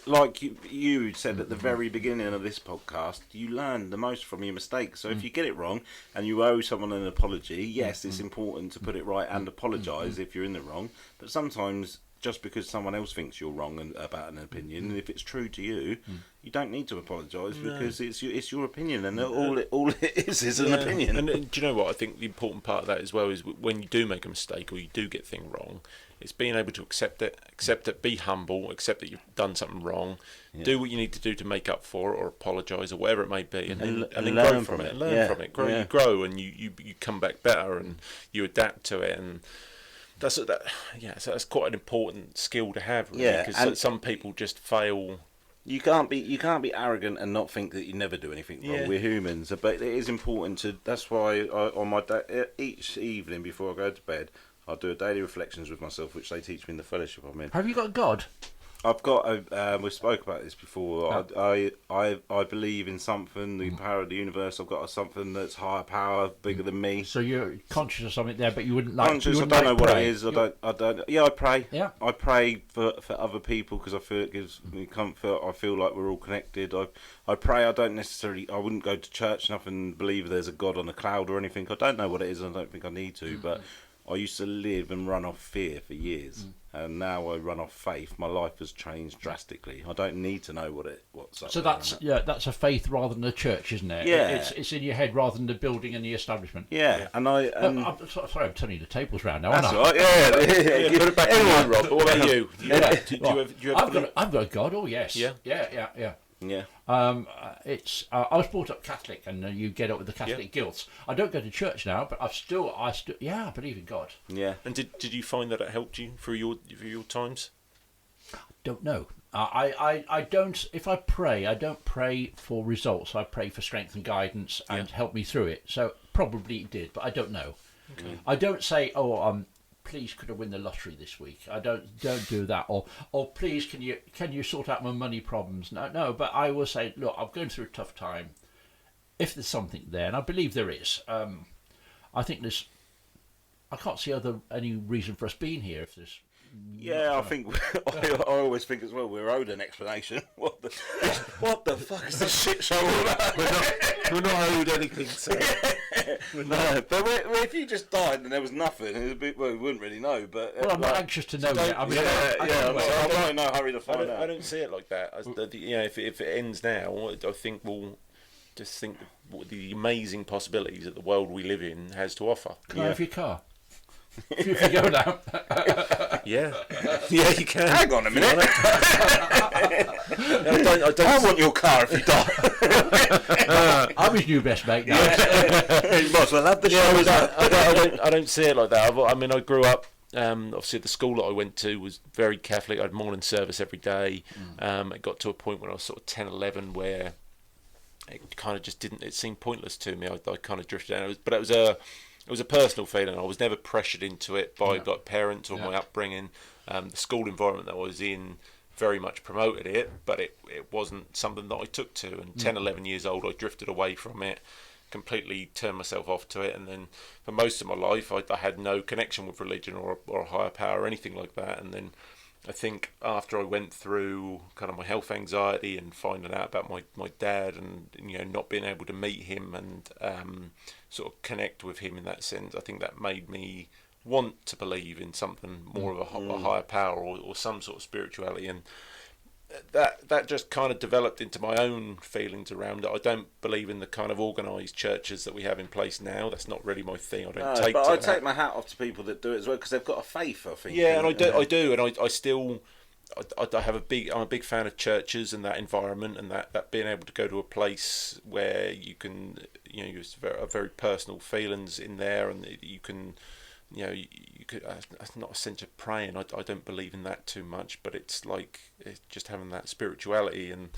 like you said at the very beginning of this podcast, you learn the most from your mistakes. So if you get it wrong and you owe someone an apology, yes, it's important to put it right and apologise if you're in the wrong. But sometimes, just because someone else thinks you're wrong about an opinion, and if it's true to you, you don't need to apologise, because it's your opinion, and all it is an opinion. And do you know what? I think the important part of that as well is when you do make a mistake or you do get things wrong, it's being able to accept it, be humble, accept that you've done something wrong, do what you need to do to make up for it or apologise or whatever it may be, and then learn from it. Learn from it. You grow, and you come back better, and you adapt to it, and so that's quite an important skill to have, really, because some people just fail. You can't be arrogant and not think that you never do anything wrong. We're humans, but it is important to. That's why on my each evening before I go to bed, I do a daily reflections with myself, which they teach me in the fellowship I'm in. Have you got God? I've got. We spoke about this before. I believe in something, the power of the universe. I've got something that's higher power, bigger than me. So you're conscious of something there, but you wouldn't like. Conscious. I don't know what it is. I don't. Yeah, I pray. Yeah. I pray for other people because I feel it gives me comfort. I feel like we're all connected. I pray. I don't necessarily. I wouldn't go to church enough and believe there's a God on a cloud or anything. I don't know what it is. I don't think I need to, but. I used to live and run off fear for years, and now I run off faith. My life has changed drastically. I don't need to know what's up. So that's a faith rather than a church, isn't it? Yeah, it's in your head rather than the building and the establishment. Yeah. And I'm sorry, I'm turning the tables round now. That's right. Yeah. Put it back to you, Rob. But what about you? Do you have I've got a God. Oh yes. Yeah. Yeah. I was brought up Catholic, and you get up with the Catholic guilt. I don't go to church now, but I believe in God. Yeah. And did you find that it helped you through your times? Don't know. I don't. If I pray, I don't pray for results. I pray for strength and guidance and help me through it. So probably it did, but I don't know. Okay. I don't say, please could I win the lottery this week? I don't do that, or please can you sort out my money problems? No, but I will say, look, I'm going through a tough time. If there's something there, and I believe there is, I think I can't see any reason for us being here if there's. Yeah, I think I always think as well we're owed an explanation. What the fuck is this shit show all about? We're not owed anything, so. No, but if you just died and there was nothing, we wouldn't really know. But I'm not anxious to know yet. I'm not in no hurry to find out. I don't see it like that. If it ends now, I think we'll just think the amazing possibilities that the world we live in has to offer. Can I have your car? If you go down. Yeah, you can. Hang on a minute. I want your car if you die. I'm his new best mate now. You might as well have the show. I don't see it like that. I mean, I grew up. Obviously, the school that I went to was very Catholic. I had morning service every day. It got to a point when I was sort of 10, 11 where it kind of just didn't. It seemed pointless to me. I kind of drifted down. But it was a personal feeling. I was never pressured into it by like parents or my upbringing. The school environment that I was in very much promoted it, but it wasn't something that I took to. And 10, 11 years old, I drifted away from it, completely turned myself off to it. And then for most of my life, I had no connection with religion or a higher power or anything like that. And then I think after I went through kind of my health anxiety and finding out about my dad and not being able to meet him and sort of connect with him in that sense, I think that made me want to believe in something more of a higher power or some sort of spirituality. And that just kind of developed into my own feelings around it. I don't believe in the kind of organised churches that we have in place now. That's not really my thing. I don't take. But to I that. take my hat off to people that do it as well, because they've got a faith, I think. Yeah, and I do, and I still. I'm a big fan of churches and that environment, and that being able to go to a place where you can, use very personal feelings in there, and you can, you could. That's not a sense of praying. I don't believe in that too much, but it's just having that spirituality, and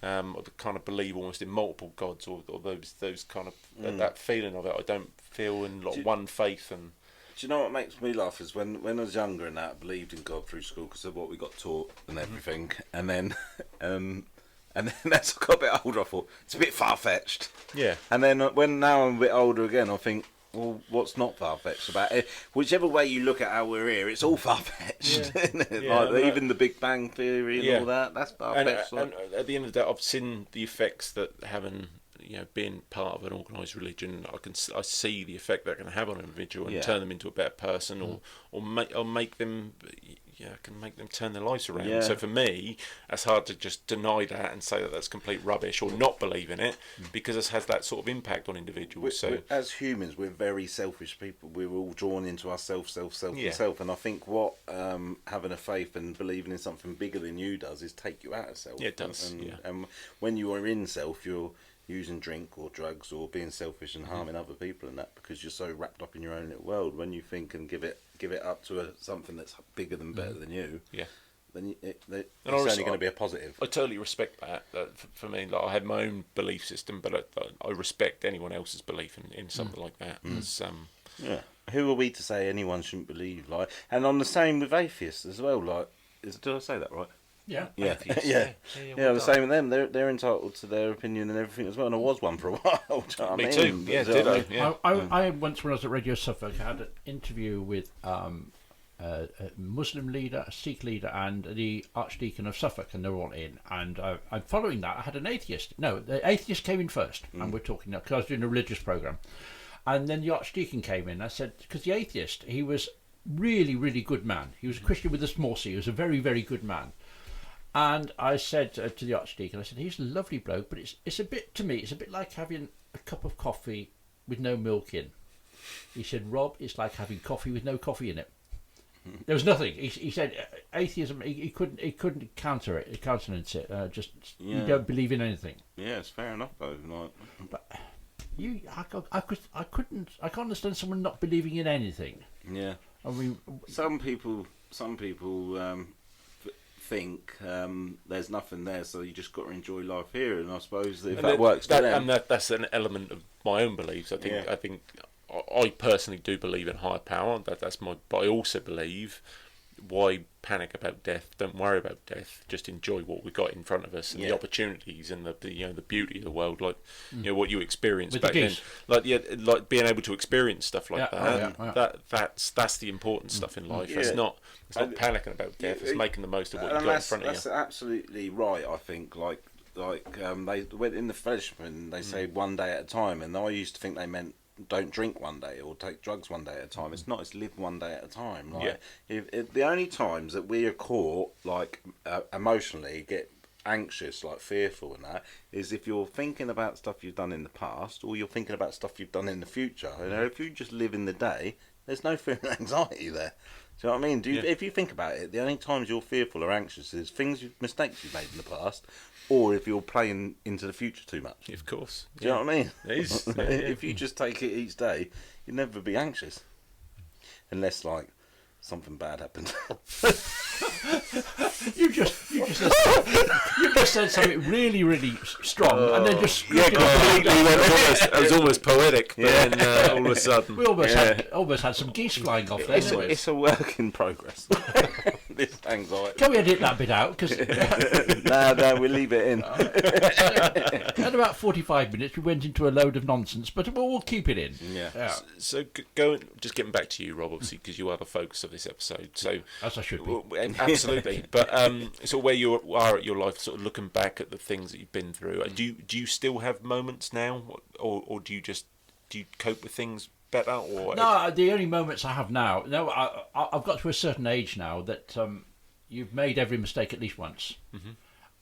I kind of believe almost in multiple gods, or those kind of that feeling of it. I don't feel in one faith. And do you know what makes me laugh is when I was younger and that, I believed in God through school because of what we got taught and everything, and then as I got a bit older, I thought it's a bit far fetched. Yeah. And then when now I'm a bit older again, I think, well, what's not far fetched about it? Whichever way you look at how we're here, it's all far fetched. Yeah. Isn't it? Yeah, like even the Big Bang Theory and all that—that's far fetched. And at the end of the day, I've seen the effects that having. Being part of an organised religion, I see the effect that can have on an individual and turn them into a better person, or make them, can make them turn their lives around. Yeah. So for me, it's hard to just deny that and say that that's complete rubbish or not believe in it, because it has that sort of impact on individuals. As humans, we're very selfish people. We're all drawn into ourselves, self, and self. And I think what having a faith and believing in something bigger than you does is take you out of self. Yeah, it does. And when you are in self, you're using drink or drugs or being selfish and harming other people and that, because you're so wrapped up in your own little world. When you think and give it up to something that's bigger than better than you, then it's only going to be a positive. I totally respect that. For me, I have my own belief system, but I respect anyone else's belief in something like that. Who are we to say anyone shouldn't believe? And on the same with atheists as well. Did I say that right? Yeah. The same with them. They're entitled to their opinion and everything as well. And I was one for a while. Me too. Yeah, did I? Yeah. I once, when I was at Radio Suffolk, had an interview with a Muslim leader, a Sikh leader, and the Archdeacon of Suffolk, and they were all in. And following that, I had an atheist. No, the atheist came in first, and we're talking now because I was doing a religious program. And then the Archdeacon came in. I said, because the atheist, he was really, really good man. He was a Christian with a small c. He was a very, very good man. And I said to the Archdeacon, I said, he's a lovely bloke, but it's a bit, to me, it's a bit like having a cup of coffee with no milk in. He said, Rob, it's like having coffee with no coffee in it. There was nothing. He said, atheism, he couldn't countenance it. You don't believe in anything. Yeah, it's fair enough though. But I can't understand someone not believing in anything. Yeah. I mean, some people think there's nothing there, so you just got to enjoy life here. And I suppose if that works for them, and that's an element of my own beliefs. I think I personally do believe in higher power. That's my. But I also believe, why panic about death? Don't worry about death. Just enjoy what we got in front of us and the opportunities and the beauty of the world. Like what you experienced back then. Like being able to experience stuff like that. That's the important stuff in life. It's not panicking about death. It's making the most of what you got in front of you. That's absolutely right. I think they went in the fellowship and they say one day at a time, and I used to think they meant don't drink one day or take drugs one day at a time. It's not. It's live one day at a time. If the only times that we are caught emotionally get anxious, fearful and that, is if you're thinking about stuff you've done in the past or you're thinking about stuff you've done in the future. If you just live in the day, there's no fear and anxiety there. Do you know what I mean? If you think about it, the only times you're fearful or anxious is mistakes you've made in the past, or if you're playing into the future too much. Of course. Do you know what I mean? It is. If you just take it each day, you'll never be anxious. Unless, something bad happened. You just said something really, really strong, and then just completely went it was almost poetic. But then all of a sudden, we almost had some geese flying off there. It's a work in progress. This anxiety. Can we edit that bit out? Because no, we'll leave it in. At about 45 minutes, we went into a load of nonsense, but we'll keep it in. Yeah. So just getting back to you, Rob, obviously, because you are the focus of this episode. So as I should be. Absolutely. But so where you are at your life, sort of looking back at the things that you've been through, do you still have moments now, or do you cope with things better? Or no, the only moments I have now. No, I've got to a certain age now that you've made every mistake at least once,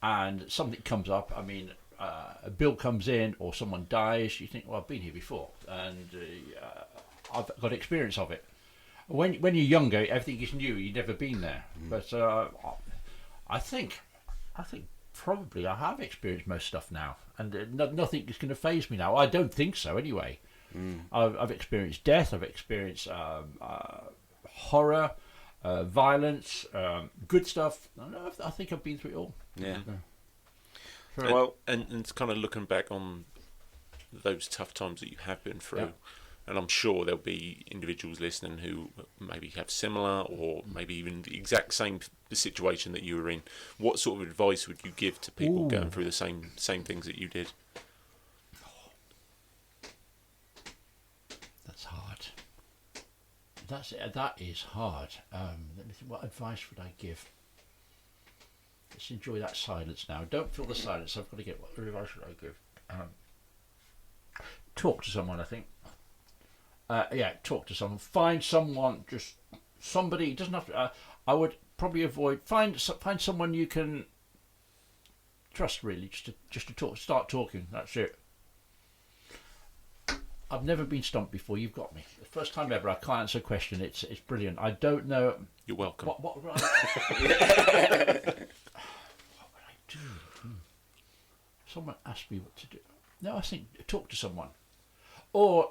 and something comes up. I mean, a bill comes in or someone dies. You think, well, I've been here before, and I've got experience of it. When you're younger, everything is new. You've never been there. But I think probably I have experienced most stuff now, and nothing is going to faze me now. I don't think so, anyway. I've experienced death. I've experienced horror, violence, good stuff. I think I've been through it all. Yeah. Well, and it's kind of looking back on those tough times that you have been through. Yeah. And I'm sure there'll be individuals listening who maybe have similar or maybe even the exact same situation that you were in. What sort of advice would you give to people going through the same things that you did? That's hard. That is hard. Let me think. What advice would I give? Let's enjoy that silence now. Don't feel the silence. I've got to get what advice should I give? Talk to someone, I think. Talk to someone. Find someone. Just somebody. It doesn't have to. I would probably avoid. Find someone you can trust. Really, just to talk. Start talking. That's it. I've never been stumped before. You've got me. The first time ever. I can't answer a question. It's brilliant. I don't know. You're welcome. What would I do? Someone asked me what to do. No, I think talk to someone, or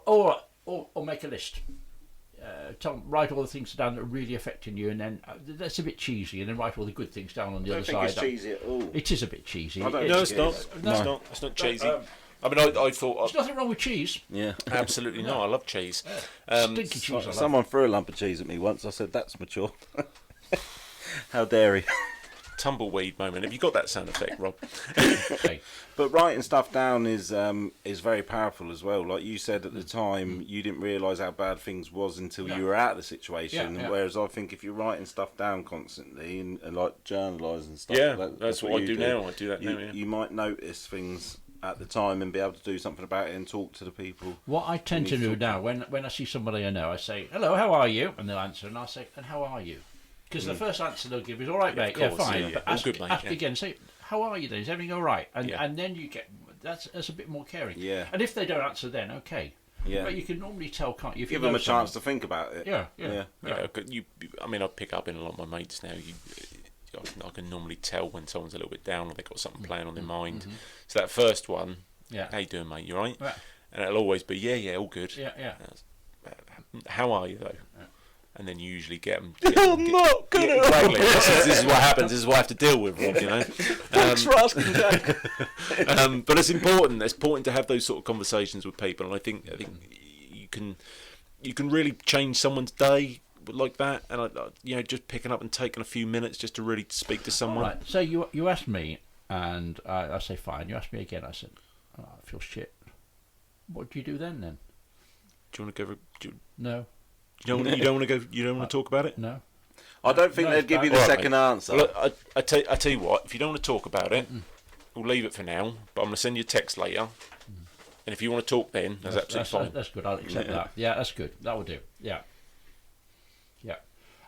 make a list. Write all the things down that are really affecting you, and then that's a bit cheesy. And then write all the good things down on the other side. I don't think it's cheesy at all. It is a bit cheesy. No, it's not. It's not cheesy. I mean, I thought there's nothing wrong with cheese. Yeah, absolutely not. I love cheese. Stinky cheese. Someone threw a lump of cheese at me once. I said, "That's mature." How dare he? Tumbleweed moment. Have you got that sound effect, Rob? Okay. But writing stuff down is very powerful as well. Like you said at the time, you didn't realise how bad things was until you were out of the situation. Yeah. Whereas I think if you're writing stuff down constantly and like journalising stuff, that's what I do now. I do that now. Yeah. You might notice things at the time and be able to do something about it and talk to the people. What I tend to do now, when I see somebody I know, I say, "Hello, how are you?" And they'll answer, and I'll say, "And how are you?" Because the first answer they'll give is, "All right, mate, course, fine." yeah. But All ask, good, mate, ask yeah. again, say, "How are you then? Is everything all right?" And then you get that's a bit more caring. Yeah. And if they don't answer, then okay. Yeah. But you can normally tell, can't you? If Give you them know a chance someone. to think about it. Yeah. I mean, I pick up in a lot of my mates now. I can normally tell when someone's a little bit down or they've got something playing on their mind. So that first one, how you doing, mate? You all right? Yeah. And it'll always be, yeah, all good. Yeah. How are you, though? Yeah. And then you usually get them. I'm not good at exactly. This is what happens. This is what I have to deal with, Rob. You know. Thanks for asking, Jack. But it's important. It's important to have those sort of conversations with people, and I think you can really change someone's day like that. And just picking up and taking a few minutes just to really speak to someone. All right. So you asked me, and I say fine. You asked me again. I said, I feel shit. What do you do then? Do you want to go? No. You don't want to go. You don't want to talk about it. No. I don't think they'd give you the second answer. Well, I tell you what. If you don't want to talk about it, we'll leave it for now. But I'm going to send you a text later. And if you want to talk, then that's absolutely fine. That's good. I'll accept that. Yeah, that's good. That will do. Yeah.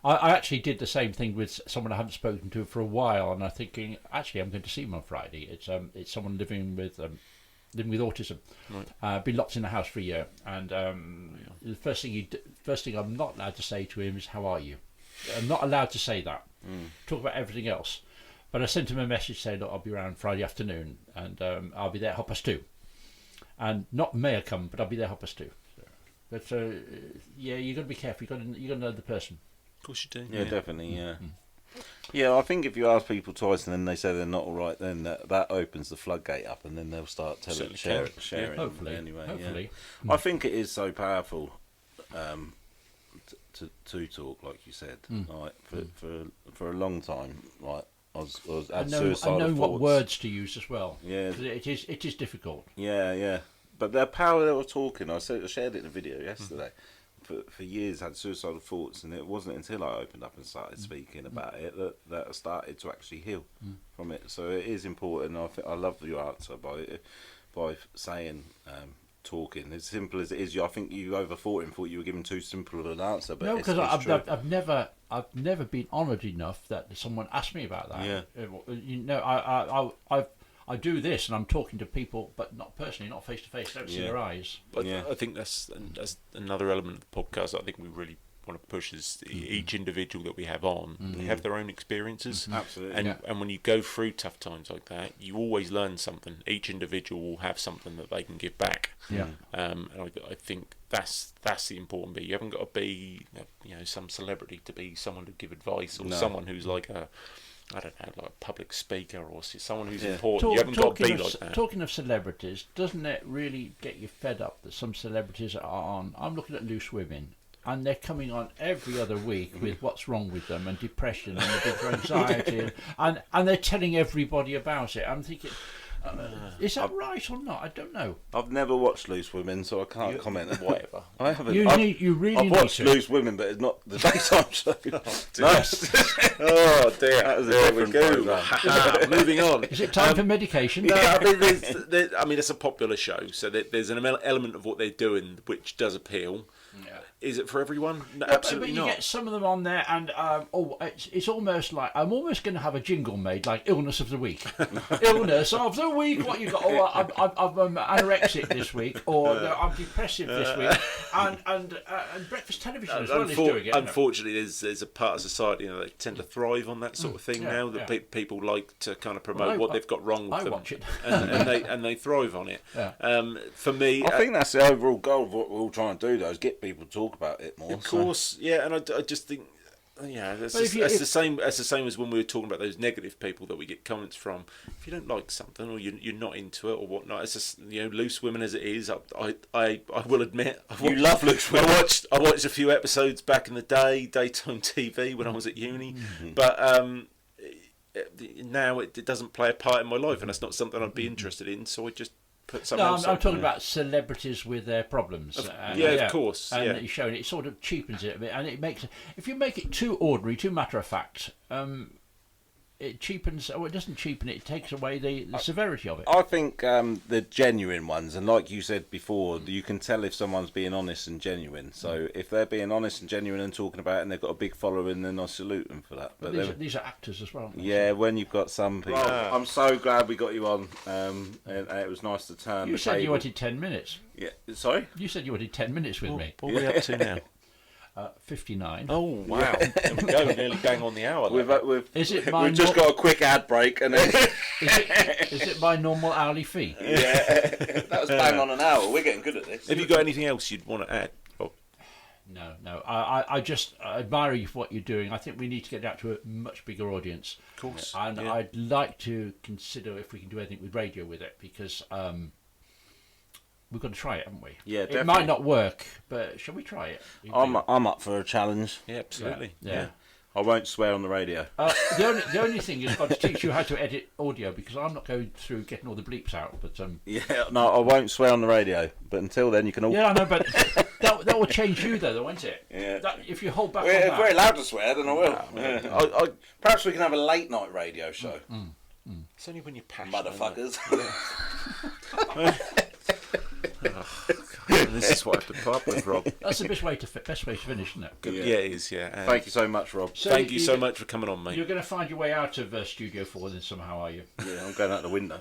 I actually did the same thing with someone I haven't spoken to for a while, and I'm thinking, actually, I'm going to see him on Friday. It's someone living with autism. Right. Been locked in the house for a year, and the first thing I'm not allowed to say to him is, "How are you?" I'm not allowed to say that. Talk about everything else. But I sent him a message saying, "Look, I'll be around Friday afternoon, and I'll be there at 2:30. And not may I come, but I'll be there at 2:30. But you got to be careful. You got to know the person. Of course you do. Yeah, definitely. Yeah. Yeah, I think if you ask people twice and then they say they're not all right, then that opens the floodgate up, and then they'll start sharing. Hopefully, anyway. I think it is so powerful to talk, like you said, like for a long time. Like I had suicidal thoughts. I know what words to use as well. Yeah, it is difficult. Yeah. But the power they were talking, I shared it in a video yesterday. For years I had suicidal thoughts, and it wasn't until I opened up and started speaking about it that I started to actually heal from it. So it is important. I love your answer by saying talking. As simple as it is, I think you overthought and thought you were giving too simple of an answer. But No, it's because true. I've never been honoured enough that someone asked me about that. Yeah. You know, I do this and I'm talking to people, but not personally, not face to face. Don't see their eyes. But I think that's another element of the podcast. I think we really want to push is each individual that we have on, they have their own experiences. Absolutely. And when you go through tough times like that, you always learn something. Each individual will have something that they can give back. Yeah. And I think that's the important bit. You haven't got to be some celebrity to be someone to give advice, or someone who's like a like a public speaker, or someone who's important. You haven't got to be like that. Talking of celebrities, doesn't it really get you fed up that some celebrities are on? I'm looking at Loose Women, and they're coming on every other week with what's wrong with them and depression and a bit of anxiety, and they're telling everybody about it. I'm thinking, is that right or not? I don't know. I've never watched Loose Women, so I can't comment. Whatever. I haven't. You really I've need watched to. Loose Women, but it's not the daytime show. Oh dear. That was a There we different go. programme. Moving on. Is it time for medication? No, I mean, it's a popular show, so there's an element of what they're doing which does appeal. Yeah. Is it for everyone? No, Yeah, absolutely but you not. get some of them on there, and it's almost like I'm almost going to have a jingle made like illness of the week. Illness of the week. What you got? Oh, I'm anorexic this week, or no, I'm depressive this week, and breakfast television as well is doing it. Unfortunately, there's a part of society that tend to thrive on that sort of thing now. That people like to kind of promote what they've got wrong with I them. watch it. and they thrive on it. Yeah. For me, I think that's the overall goal of what we're all trying to do, though, is get people to talk about it more. of course, yeah, and I just think, that's the same as when we were talking about those negative people that we get comments from. If you don't like something, or you're not into it or whatnot, it's just Loose Women as it is. I will admit, You love Loose Women. I watched a few episodes back in the day, daytime TV when I was at uni, but now it doesn't play a part in my life, and that's not something I'd be interested in. So I just put something else. I'm talking about celebrities with their problems. Of course. And it's showing it sort of cheapens it a bit, and it makes if you make it too ordinary, too matter of fact, it cheapens. Oh, it doesn't cheapen it. It takes away the severity of it. I think the genuine ones, and like you said before, you can tell if someone's being honest and genuine. So if they're being honest and genuine and talking about it, and they've got a big following, then I salute them for that. But these are actors as well. Yeah, when you've got some people. I'm so glad we got you on, and it was nice to turn You the said table. you wanted 10 minutes. Yeah, sorry? You said you wanted 10 minutes with me. What are we up to now? 59. Oh wow! There we go. Nearly bang on the hour. Is it my We've just got a quick ad break, and then is it my normal hourly fee? yeah, that was bang on an hour. We're getting good at this. Have you got anything else you'd want to add, Bob? No. I just admire you for what you're doing. I think we need to get out to a much bigger audience. Of course. And I'd like to consider if we can do anything with radio with it, because we've got to try it, haven't we? Yeah, It definitely. might not work, but shall we try it? I'm up for a challenge. Yeah, absolutely. Yeah. I won't swear on the radio. The only thing is I've got to teach you how to edit audio, because I'm not going through getting all the bleeps out. But Yeah, no, I won't swear on the radio. But until then, you can all. yeah, I know, but that will change you though, won't it? Yeah. If you hold back on If that. we're allowed to swear, then I will. Yeah. Perhaps we can have a late night radio show. It's only when you're passionate. Motherfuckers. This is what I have to put up with, Rob. That's the best way to finish, isn't it? Yeah, it is. Yeah. And Thank you so much, Rob. So thank you so much for coming on, mate. You're going to find your way out of Studio 4 then somehow, are you? Yeah, I'm going out the window.